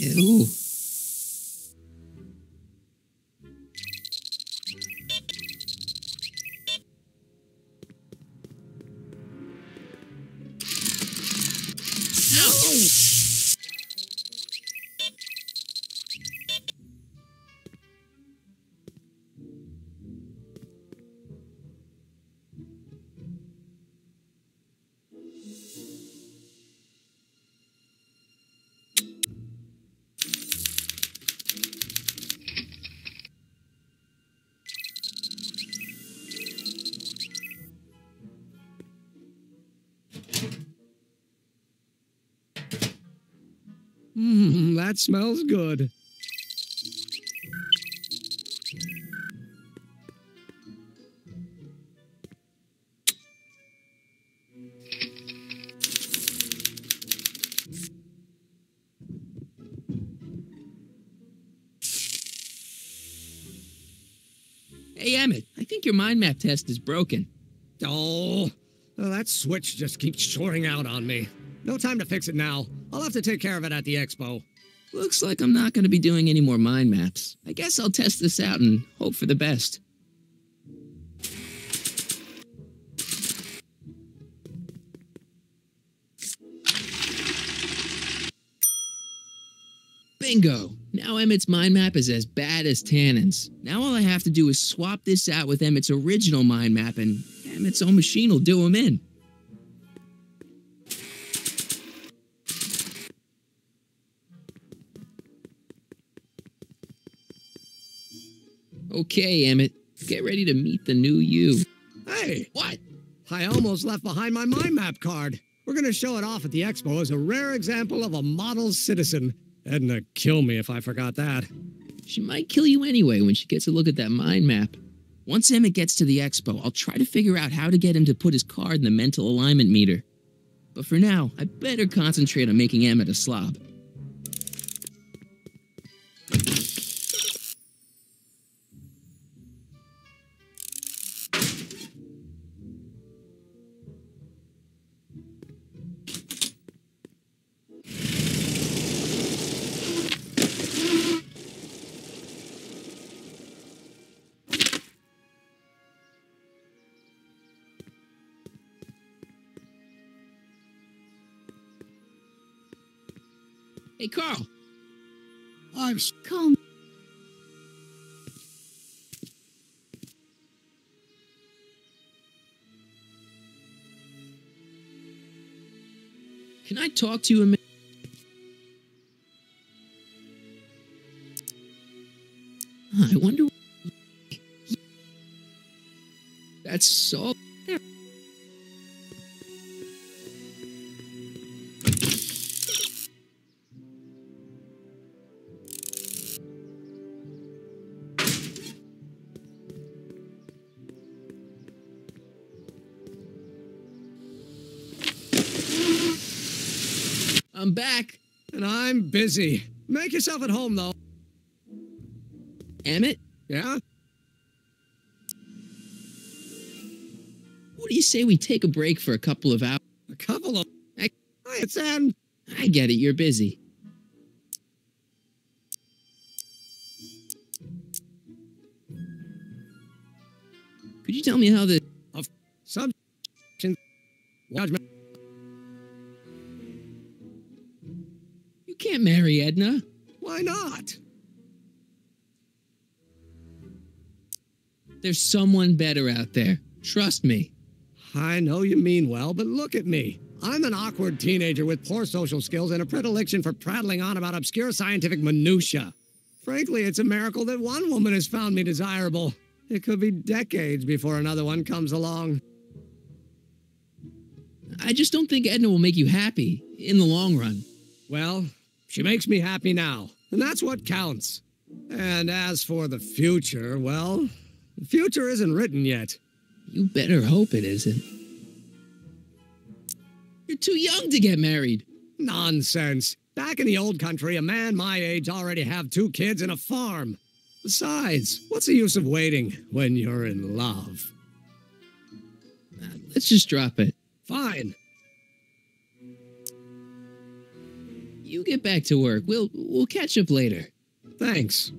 Ew. That smells good. Hey, Emmett, I think your mind map test is broken. Oh, that switch just keeps shorting out on me. No time to fix it now. I'll have to take care of it at the expo. Looks like I'm not going to be doing any more mind maps. I guess I'll test this out and hope for the best. Bingo! Now Emmett's mind map is as bad as Tannen's. Now all I have to do is swap this out with Emmett's original mind map and Emmett's own machine will do him in. Okay, Emmett. Get ready to meet the new you. Hey! What? I almost left behind my mind map card. We're going to show it off at the expo as a rare example of a model citizen. Edna, kill me if I forgot that. She might kill you anyway when she gets a look at that mind map. Once Emmett gets to the expo, I'll try to figure out how to get him to put his card in the mental alignment meter. But for now, I better concentrate on making Emmett a slob. Hey, Carl. I'm calm. Can I talk to you a minute? I wonder... That's so... I'm back. And I'm busy. Make yourself at home, though. Emmett? Yeah? What do you say we take a break for a couple of hours? A couple of... It's Em. I get it, you're busy. Could you tell me how the... Of some... Judgment. You can't marry Edna. Why not? There's someone better out there. Trust me. I know you mean well, but look at me. I'm an awkward teenager with poor social skills and a predilection for prattling on about obscure scientific minutiae. Frankly, it's a miracle that one woman has found me desirable. It could be decades before another one comes along. I just don't think Edna will make you happy in the long run. Well, she makes me happy now, and that's what counts. And as for the future, well, the future isn't written yet. You better hope it isn't. You're too young to get married. Nonsense. Back in the old country, a man my age already have 2 kids and a farm. Besides, what's the use of waiting when you're in love? Let's just drop it. Fine. You get back to work. We'll catch up later. Thanks.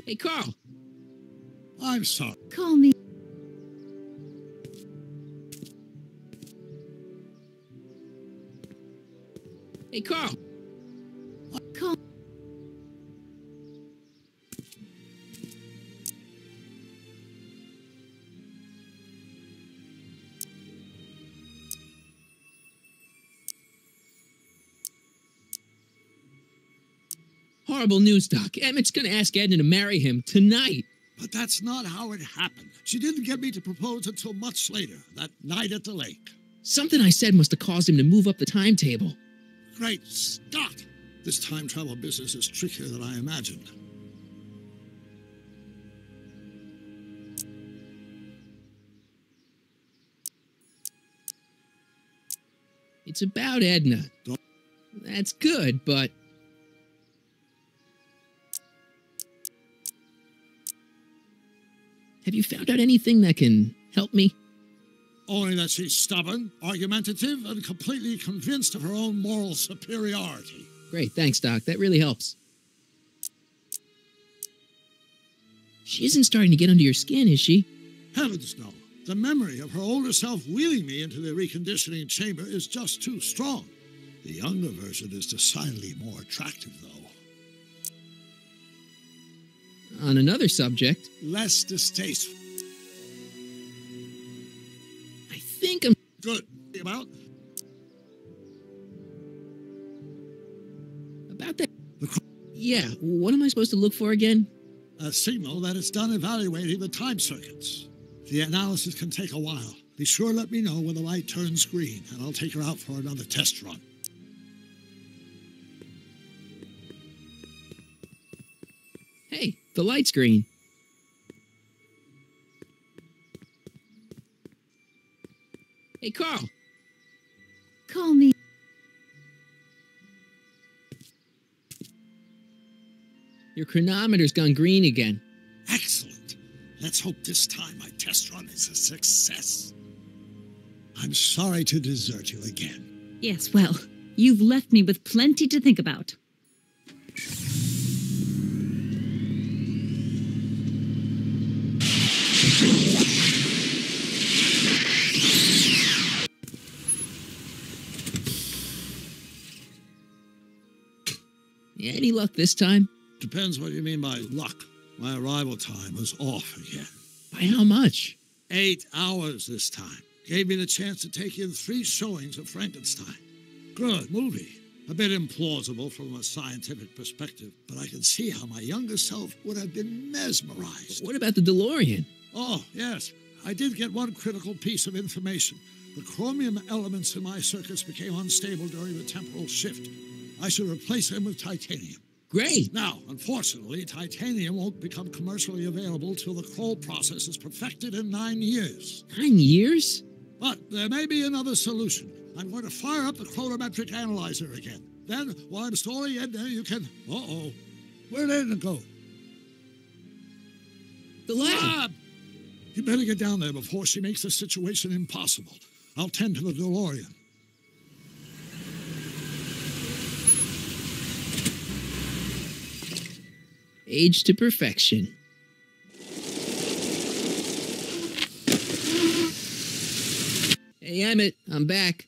Hey, Carl. I'm sorry. Call me. Hey, Carl. Call. Horrible news, Doc. Emmett's gonna ask Edna to marry him tonight. But that's not how it happened. She didn't get me to propose until much later, that night at the lake. Something I said must have caused him to move up the timetable. Great Scott! This time travel business is trickier than I imagined. It's about Edna. That's good, but... Have you found out anything that can help me? Only that she's stubborn, argumentative, and completely convinced of her own moral superiority. Great, thanks, Doc. That really helps. She isn't starting to get under your skin, is she? Heavens no. The memory of her older self wheeling me into the reconditioning chamber is just too strong. The younger version is decidedly more attractive, though. On another subject... Less distasteful. I think I'm... Good. About that... Yeah, what am I supposed to look for again? A signal that it's done evaluating the time circuits. The analysis can take a while. Be sure to let me know when the light turns green, and I'll take her out for another test run. Hey, the light's green. Hey, Carl. Call me. Your chronometer's gone green again. Excellent. Let's hope this time my test run is a success. I'm sorry to desert you again. Yes, well, you've left me with plenty to think about. Any luck this time? Depends what you mean by luck. My arrival time was off again. By how much? 8 hours this time. Gave me the chance to take in 3 showings of Frankenstein. Good movie. A bit implausible from a scientific perspective, but I can see how my younger self would have been mesmerized. What about the DeLorean? Oh, yes. I did get one critical piece of information. The chromium elements in my circuits became unstable during the temporal shift. I should replace them with titanium. Great. Now, unfortunately, titanium won't become commercially available till the Kroll process is perfected in 9 years. 9 years? But there may be another solution. I'm going to fire up the chronometric analyzer again. Then, while I'm installing it, you can... Uh-oh. Where did it go? The lab! You better get down there before she makes the situation impossible. I'll tend to the DeLorean. Age to perfection. Hey, Emmett, I'm back.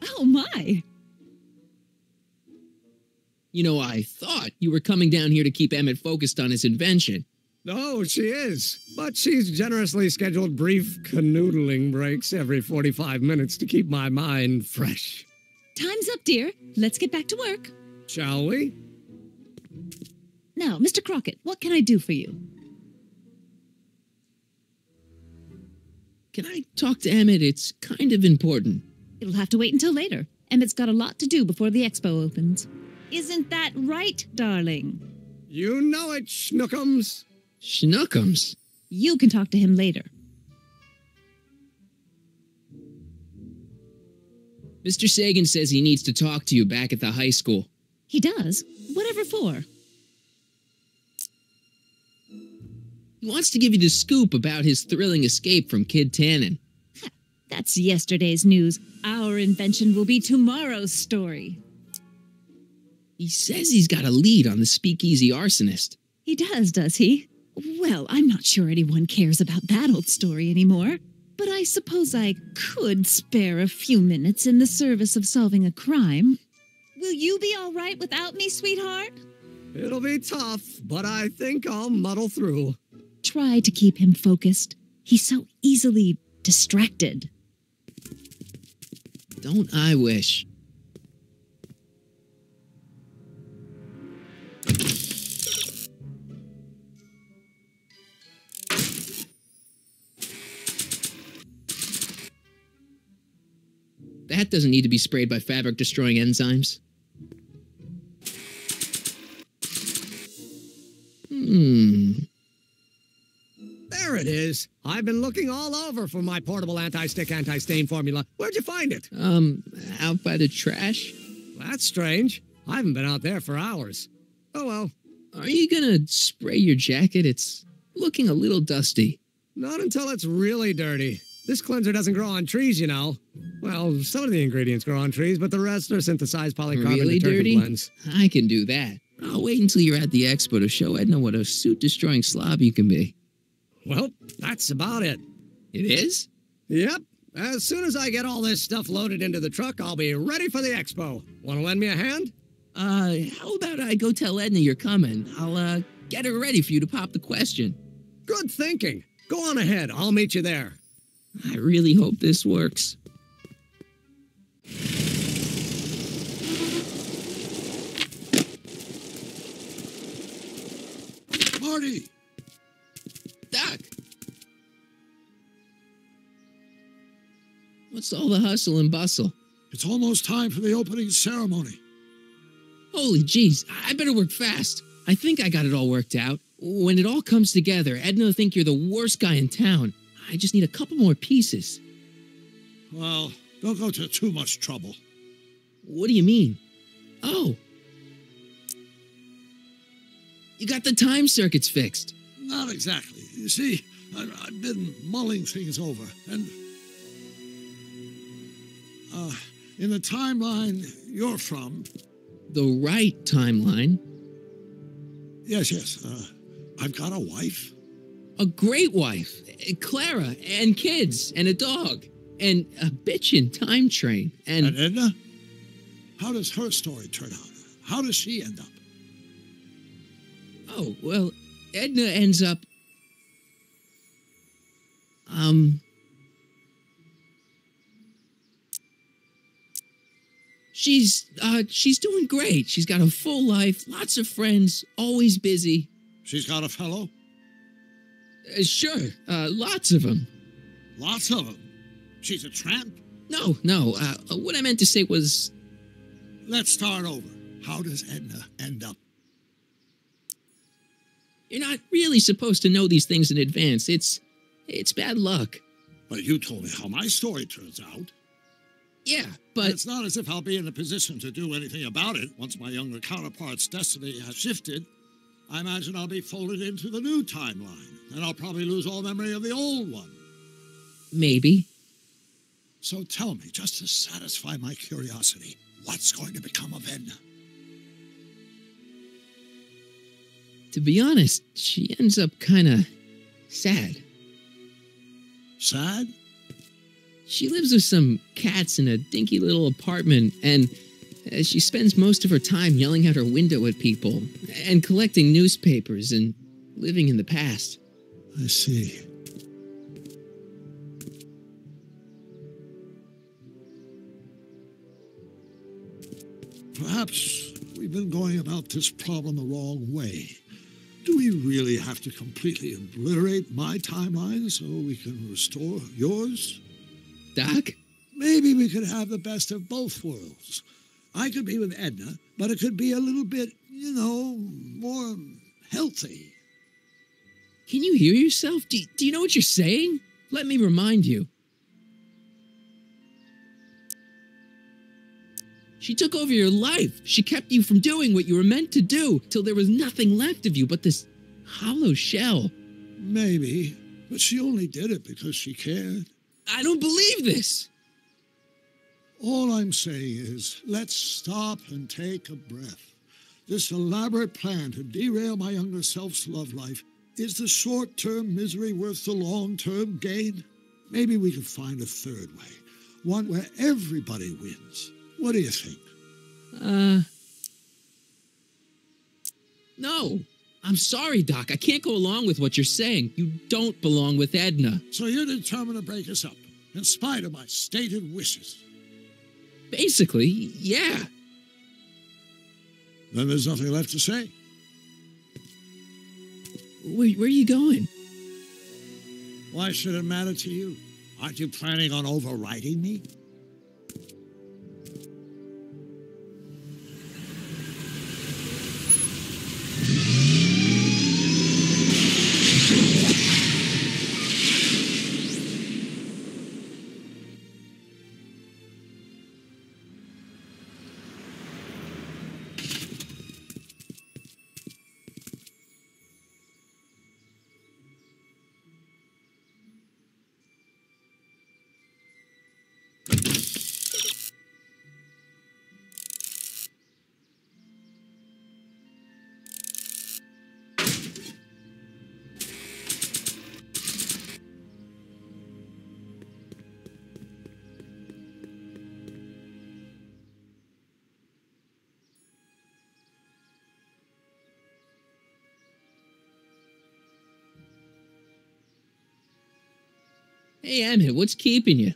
Oh, my. You know, I thought you were coming down here to keep Emmett focused on his invention. Oh, she is. But she's generously scheduled brief canoodling breaks every 45 minutes to keep my mind fresh. Time's up, dear. Let's get back to work. Shall we? Now, Mr. Crockett, what can I do for you? Can I talk to Emmett? It's kind of important. It'll have to wait until later. Emmett's got a lot to do before the expo opens. Isn't that right, darling? You know it, Schnookums. Schnookums? You can talk to him later. Mr. Sagan says he needs to talk to you back at the high school. He does? Whatever for? He wants to give you the scoop about his thrilling escape from Kid Tannen. That's yesterday's news. Our invention will be tomorrow's story. He says he's got a lead on the speakeasy arsonist. He does he? Well, I'm not sure anyone cares about that old story anymore. But I suppose I could spare a few minutes in the service of solving a crime. Will you be all right without me, sweetheart? It'll be tough, but I think I'll muddle through. Try to keep him focused. He's so easily distracted. Don't I wish? That doesn't need to be sprayed by fabric-destroying enzymes. There it is. I've been looking all over for my portable anti-stick, anti-stain formula. Where'd you find it? Out by the trash. That's strange. I haven't been out there for hours. Oh, well. Are you gonna spray your jacket? It's looking a little dusty. Not until it's really dirty. This cleanser doesn't grow on trees, you know. Well, some of the ingredients grow on trees, but the rest are synthesized polycarbonate Really detergent dirty? blends. I can do that. I'll wait until you're at the expo to show Edna what a suit-destroying slob you can be. Well, that's about it. It is? Yep. As soon as I get all this stuff loaded into the truck, I'll be ready for the expo. Want to lend me a hand? How about I go tell Edna you're coming? I'll, get her ready for you to pop the question. Good thinking. Go on ahead. I'll meet you there. I really hope this works. Marty! Doc! What's all the hustle and bustle? It's almost time for the opening ceremony. Holy jeez, I better work fast. I think I got it all worked out. When it all comes together, Edna will think you're the worst guy in town. I just need a couple more pieces. Well, don't go to too much trouble. What do you mean? Oh. You got the time circuits fixed. Not exactly. You see, I've been mulling things over, and in the timeline you're from... The right timeline? Yes. I've got a wife. A great wife. Clara, and kids, and a dog, and a bitchin' time train, and... And Edna? How does her story turn out? How does she end up? Oh, well, Edna ends up... She's doing great. She's got a full life, lots of friends, always busy. She's got a fellow? Sure, lots of them. Lots of them? She's a tramp? No, what I meant to say was... Let's start over. How does Edna end up? You're not really supposed to know these things in advance. It's bad luck. But you told me how my story turns out. Yeah, but... And it's not as if I'll be in a position to do anything about it once my younger counterpart's destiny has shifted. I imagine I'll be folded into the new timeline, and I'll probably lose all memory of the old one. Maybe. So tell me, just to satisfy my curiosity, what's going to become of Edna? To be honest, she ends up kind of sad. Sad? She lives with some cats in a dinky little apartment, and she spends most of her time yelling out her window at people, and collecting newspapers, and living in the past. I see. Perhaps we've been going about this problem the wrong way. Do we really have to completely obliterate my timeline so we can restore yours? Doc? Maybe we could have the best of both worlds. I could be with Edna, but it could be a little bit, more healthy. Can you hear yourself? Do you know what you're saying? Let me remind you. She took over your life. She kept you from doing what you were meant to do till there was nothing left of you but this hollow shell. Maybe, but she only did it because she cared. I don't believe this. All I'm saying is, let's stop and take a breath. This elaborate plan to derail my younger self's love life, is the short-term misery worth the long-term gain? Maybe we could find a third way, one where everybody wins. What do you think? No. I'm sorry, Doc. I can't go along with what you're saying. You don't belong with Edna. So you're determined to break us up, in spite of my stated wishes? Basically, yeah. Then there's nothing left to say. Where are you going? Why should it matter to you? Aren't you planning on overriding me? Hey, Emmett, what's keeping you?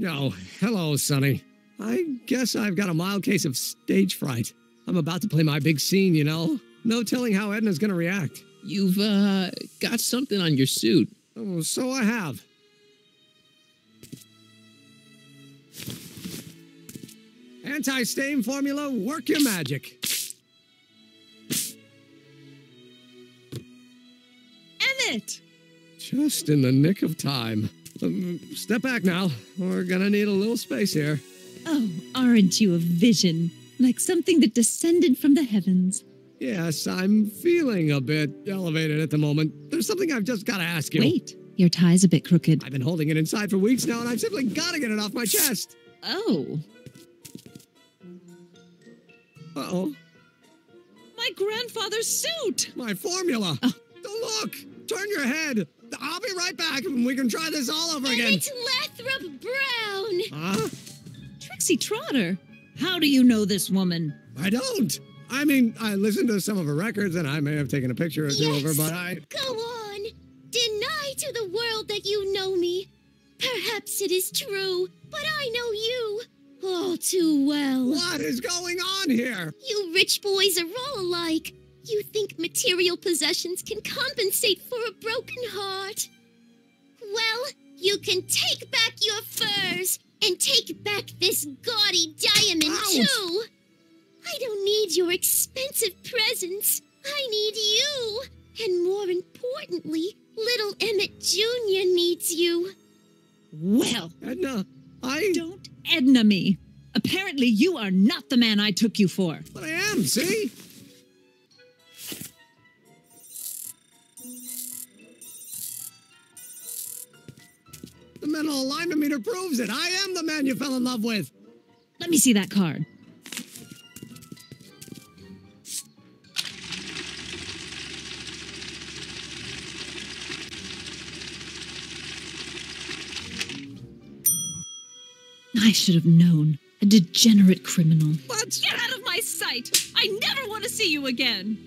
Oh, hello, Sonny. I guess I've got a mild case of stage fright. I'm about to play my big scene, you know? No telling how Edna's gonna react. You've, got something on your suit. Oh, so I have. Anti-stain formula, work your magic. Emmett! Just in the nick of time. Step back now. We're gonna need a little space here. Oh, aren't you a vision? Like something that descended from the heavens. Yes, I'm feeling a bit elevated at the moment. There's something I've just gotta ask you. Wait, your tie's a bit crooked. I've been holding it inside for weeks now, and I've simply gotta get it off my chest. Oh. Uh-oh. My grandfather's suit! My formula! Oh. Look! Turn your head! I'll be right back, and we can try this all over again. It's Lathrop Brown! Huh? Trixie Trotter! How do you know this woman? I don't! I mean, I listened to some of her records, and I may have taken a picture or two of her, but I... Go on! Deny to the world that you know me. Perhaps it is true, but I know you all too well. What is going on here? You rich boys are all alike. You think material possessions can compensate for a broken heart. Well, you can take back your furs and take back this gaudy diamond, too. I don't need your expensive presents. I need you. And more importantly, little Emmett Jr. needs you. Well, Edna, Don't Edna me. Apparently you are not the man I took you for. But I am, see? The mental alignment meter proves it. I am the man you fell in love with. Let me see that card. I should have known. A degenerate criminal. What? Get out of my sight! I never want to see you again!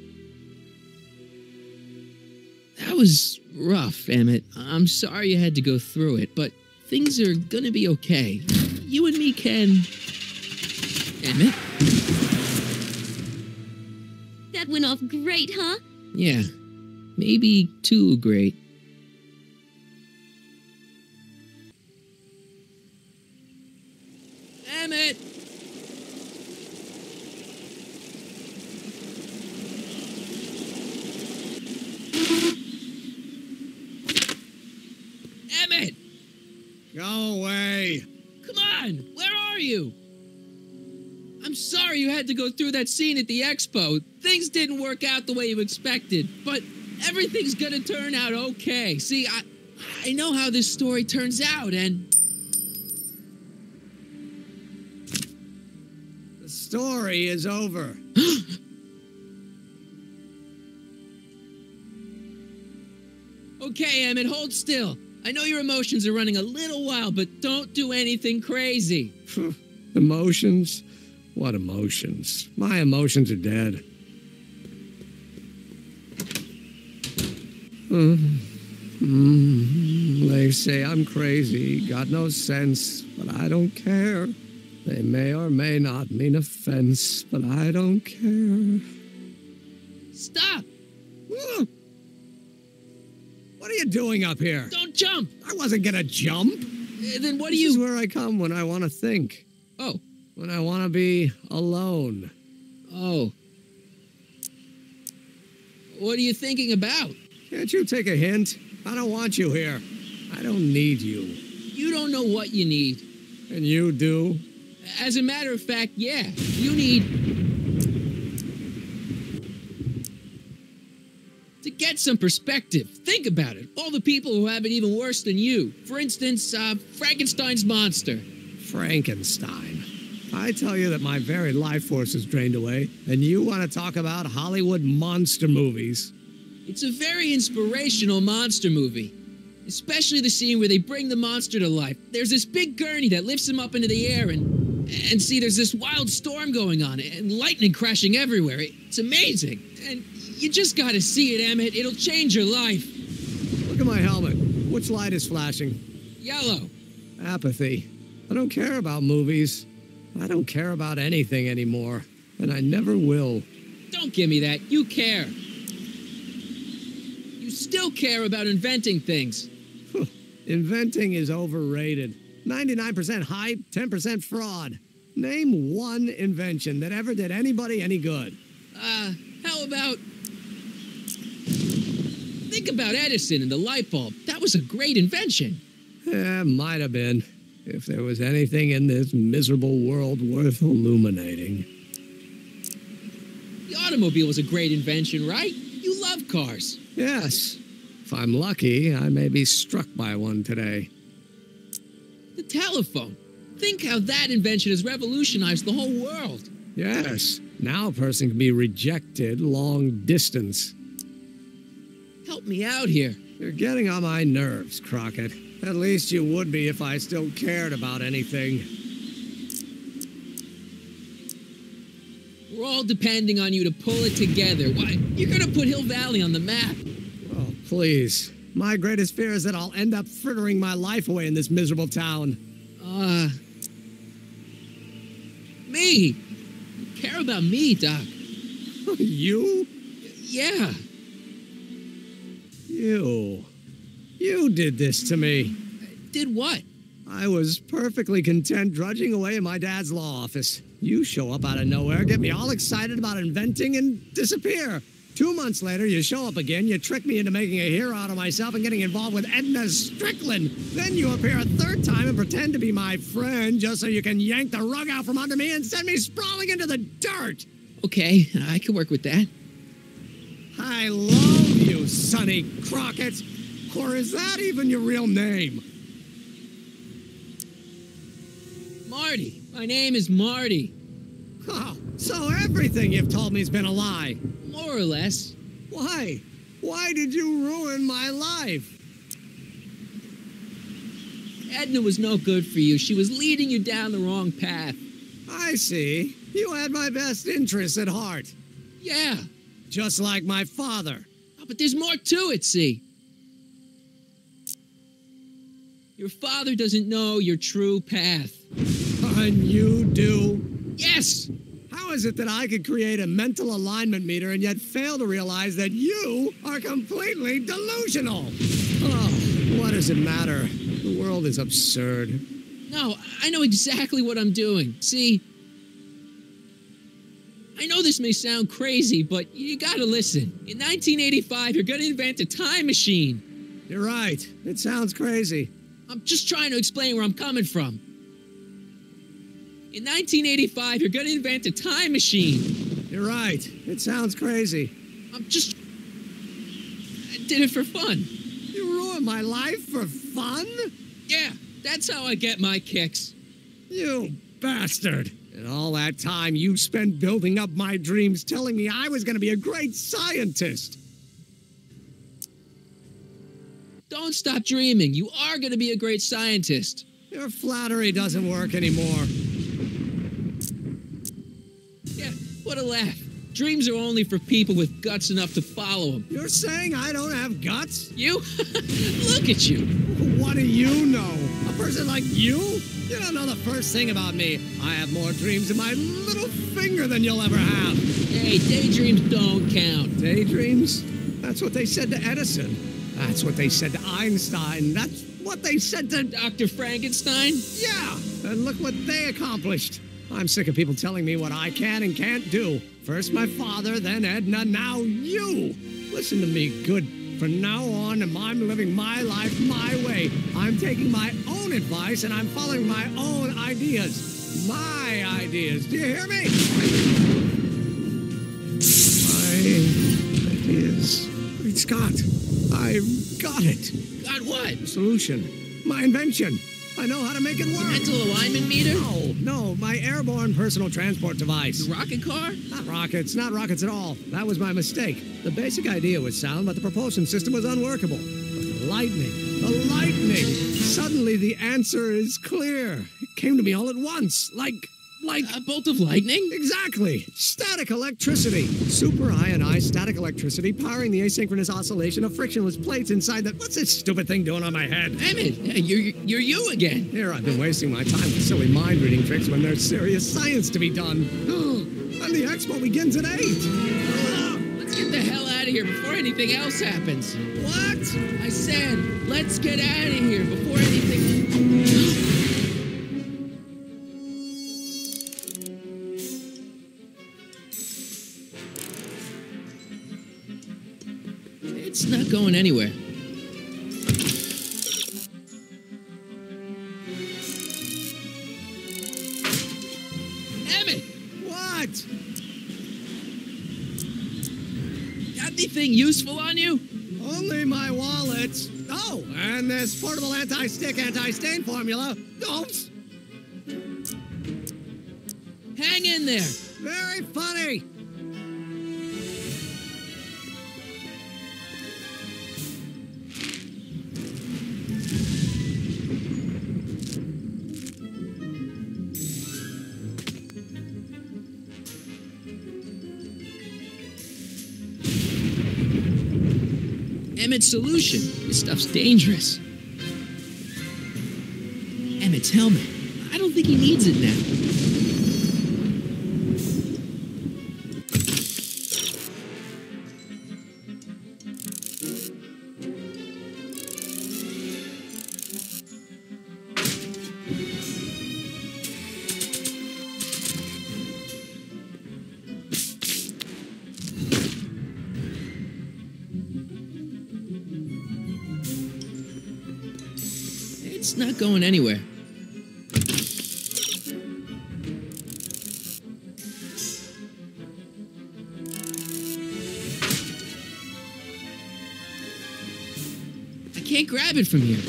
That was rough, Emmett. I'm sorry you had to go through it, but things are gonna be okay. You and me can... Emmett? That went off great, huh? Yeah, maybe too great. Emmett! Emmett! Go away. Come on! Where are you? I'm sorry you had to go through that scene at the expo. Things didn't work out the way you expected, but everything's gonna turn out okay. See, I know how this story turns out, and... The story is over. Okay, Emmett, hold still. I know your emotions are running a little wild, but don't do anything crazy. Emotions? What emotions? My emotions are dead. They say I'm crazy, got no sense, but I don't care. They may or may not mean offense, but I don't care. Stop! What are you doing up here? Don't jump! I wasn't gonna jump. Then what do This is you... where I come when I want to think. Oh. When I want to be alone. Oh. What are you thinking about? Can't you take a hint? I don't want you here. I don't need you. You don't know what you need. And you do? As a matter of fact, yeah. You need... to get some perspective. Think about it. All the people who have it even worse than you. For instance, Frankenstein's monster. Frankenstein. I tell you that my very life force is drained away, and you want to talk about Hollywood monster movies. It's a very inspirational monster movie. Especially the scene where they bring the monster to life. There's this big gurney that lifts him up into the air, and see, there's this wild storm going on, and lightning crashing everywhere. It's amazing. And you just gotta see it, Emmett. It'll change your life. Look at my helmet. Which light is flashing? Yellow. Apathy. I don't care about movies. I don't care about anything anymore. And I never will. Don't give me that. You care. You still care about inventing things. Inventing is overrated. 99% hype, 10% fraud. Name one invention that ever did anybody any good. How about... Think about Edison and the light bulb. That was a great invention. Might have been. If there was anything in this miserable world worth illuminating. The automobile was a great invention, right? You love cars. Yes. If I'm lucky, I may be struck by one today. The telephone. Think how that invention has revolutionized the whole world. Yes. Now a person can be rejected long distance. Help me out here. You're getting on my nerves, Crockett. At least you would be if I still cared about anything. We're all depending on you to pull it together. Why? You're gonna put Hill Valley on the map. Oh, please. My greatest fear is that I'll end up frittering my life away in this miserable town. Me. You care about me, Doc. You? Yeah. You did this to me. Did what? I was perfectly content drudging away in my dad's law office. You show up out of nowhere, get me all excited about inventing, and disappear. 2 months later, you show up again, you trick me into making a hero out of myself and getting involved with Edna Strickland. Then you appear a third time and pretend to be my friend just so you can yank the rug out from under me and send me sprawling into the dirt. Okay, I can work with that. I love you, Sonny Crockett. Or is that even your real name? Marty. My name is Marty. Oh, so everything you've told me's been a lie. More or less. Why? Why did you ruin my life? Edna was no good for you. She was leading you down the wrong path. I see. You had my best interests at heart. Yeah. Just like my father. Oh, but there's more to it, see? Your father doesn't know your true path. And you do? Yes! How is it that I could create a mental alignment meter and yet fail to realize that you are completely delusional? Oh, what does it matter? The world is absurd. No, I know exactly what I'm doing. See, I know this may sound crazy, but you gotta listen. In 1985, you're gonna invent a time machine. You're right. It sounds crazy. I'm just trying to explain where I'm coming from. In 1985, you're gonna invent a time machine. You're right. It sounds crazy. I did it for fun. You ruined my life for fun? Yeah, that's how I get my kicks. You bastard. And all that time you spent building up my dreams, telling me I was going to be a great scientist. Don't stop dreaming. You are going to be a great scientist. Your flattery doesn't work anymore. Yeah, what a laugh. Dreams are only for people with guts enough to follow them. You're saying I don't have guts? You? Look at you. What do you know? A person like you? You don't know the first thing about me. I have more dreams in my little finger than you'll ever have. Hey, daydreams don't count. Daydreams? That's what they said to Edison. That's what they said to Einstein. That's what they said to Dr. Frankenstein? Yeah, and look what they accomplished. I'm sick of people telling me what I can and can't do. First my father, then Edna, now you. Listen to me, good. From now on, I'm living my life my way. I'm taking my own advice and I'm following my own ideas. My ideas. Do you hear me? My ideas. Great Scott. I've got it. Got what? Solution. My invention. I know how to make it work. Mental alignment meter? No, my airborne personal transport device. The rocket car? Not rockets at all. That was my mistake. The basic idea was sound, but the propulsion system was unworkable. But the lightning. Suddenly the answer is clear. It came to me all at once, like Like a bolt of lightning? Exactly. Static electricity. Super ionized static electricity powering the asynchronous oscillation of frictionless plates inside the... What's this stupid thing doing on my head? Emmett, you're you again. Here, I've been wasting my time with silly mind-reading tricks when there's serious science to be done. And the expo begins at 8. Let's get the hell out of here before anything else happens. What? I said, let's get out of here before anything... It's not going anywhere. Emmett! What? Got anything useful on you? Only my wallet. Oh, and this portable anti-stick, anti-stain formula. Oops. Hang in there. Very funny. Emmett's solution. This stuff's dangerous. Emmett's helmet. I don't think he needs it now. It's not going anywhere. I can't grab it from here.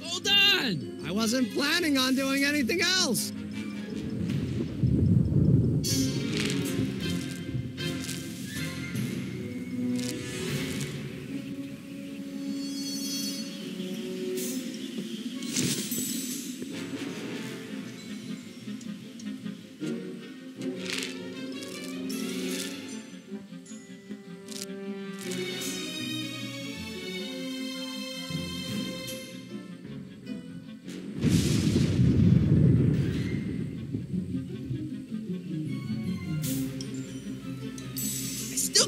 Hold on! I wasn't planning on doing anything else.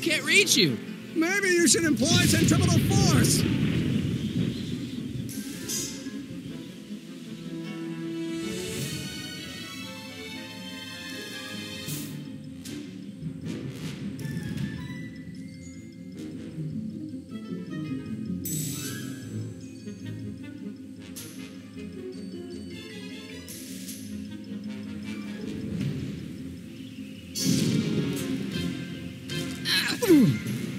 Can't reach you. Maybe you should employ centripetal force.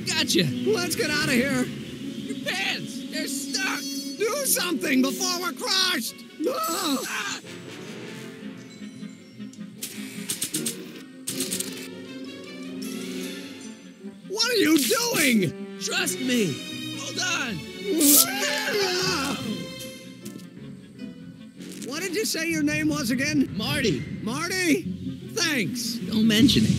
Gotcha. Let's get out of here. Your pants, they're stuck. Do something before we're crushed. Ah! What are you doing? Trust me. Hold on. What did you say your name was again? Marty. Marty? Thanks. Don't mention it.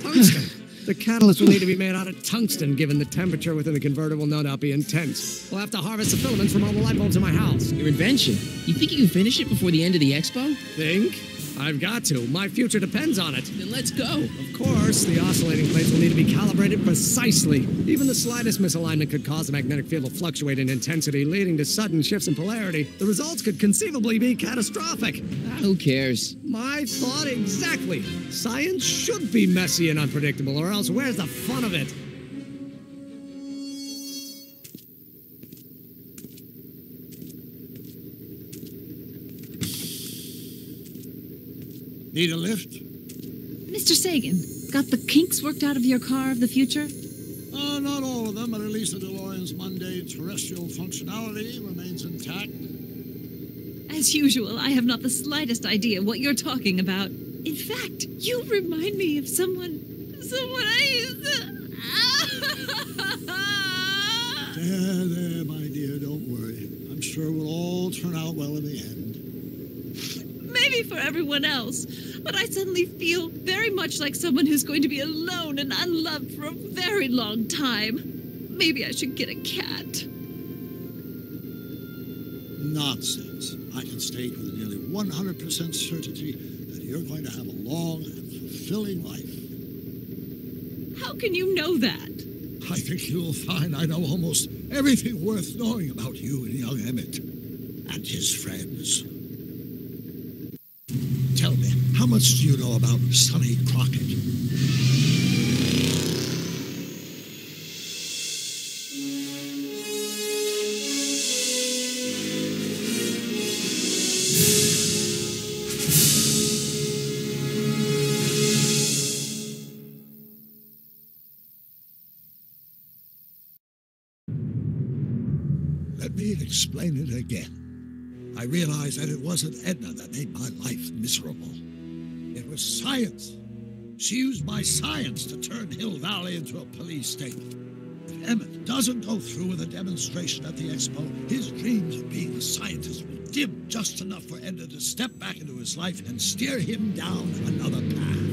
Tungsten. The catalyst will need to be made out of tungsten, given the temperature within the converter will no doubt be intense. We'll have to harvest the filaments from all the light bulbs in my house. Your invention. You think you can finish it before the end of the expo? Think? I've got to. My future depends on it. Then let's go. Of course, the oscillating plates will need to be calibrated precisely. Even the slightest misalignment could cause the magnetic field to fluctuate in intensity, leading to sudden shifts in polarity. The results could conceivably be catastrophic. Who cares? My thought exactly. Science should be messy and unpredictable, or else where's the fun of it? Need a lift? Mr. Sagan, got the kinks worked out of your car of the future? Not all of them, but at least the DeLorean's mundane terrestrial functionality remains intact. As usual, I have not the slightest idea what you're talking about. In fact, you remind me of someone I used to... There, my dear, don't worry. I'm sure it will all turn out well in the end. Maybe for everyone else, but I suddenly feel very much like someone who's going to be alone and unloved for a very long time. Maybe I should get a cat. Nonsense. I can state with nearly 100% certainty that you're going to have a long and fulfilling life. How can you know that? I think you'll find I know almost everything worth knowing about you and young Emmett and his friends. Tell me, how much do you know about Sonny Crockett? Let me explain it again. I realized that it wasn't Edna that made my life miserable. It was science. She used my science to turn Hill Valley into a police state. If Emmett doesn't go through with a demonstration at the expo, his dreams of being a scientist will dim just enough for Edna to step back into his life and steer him down another path.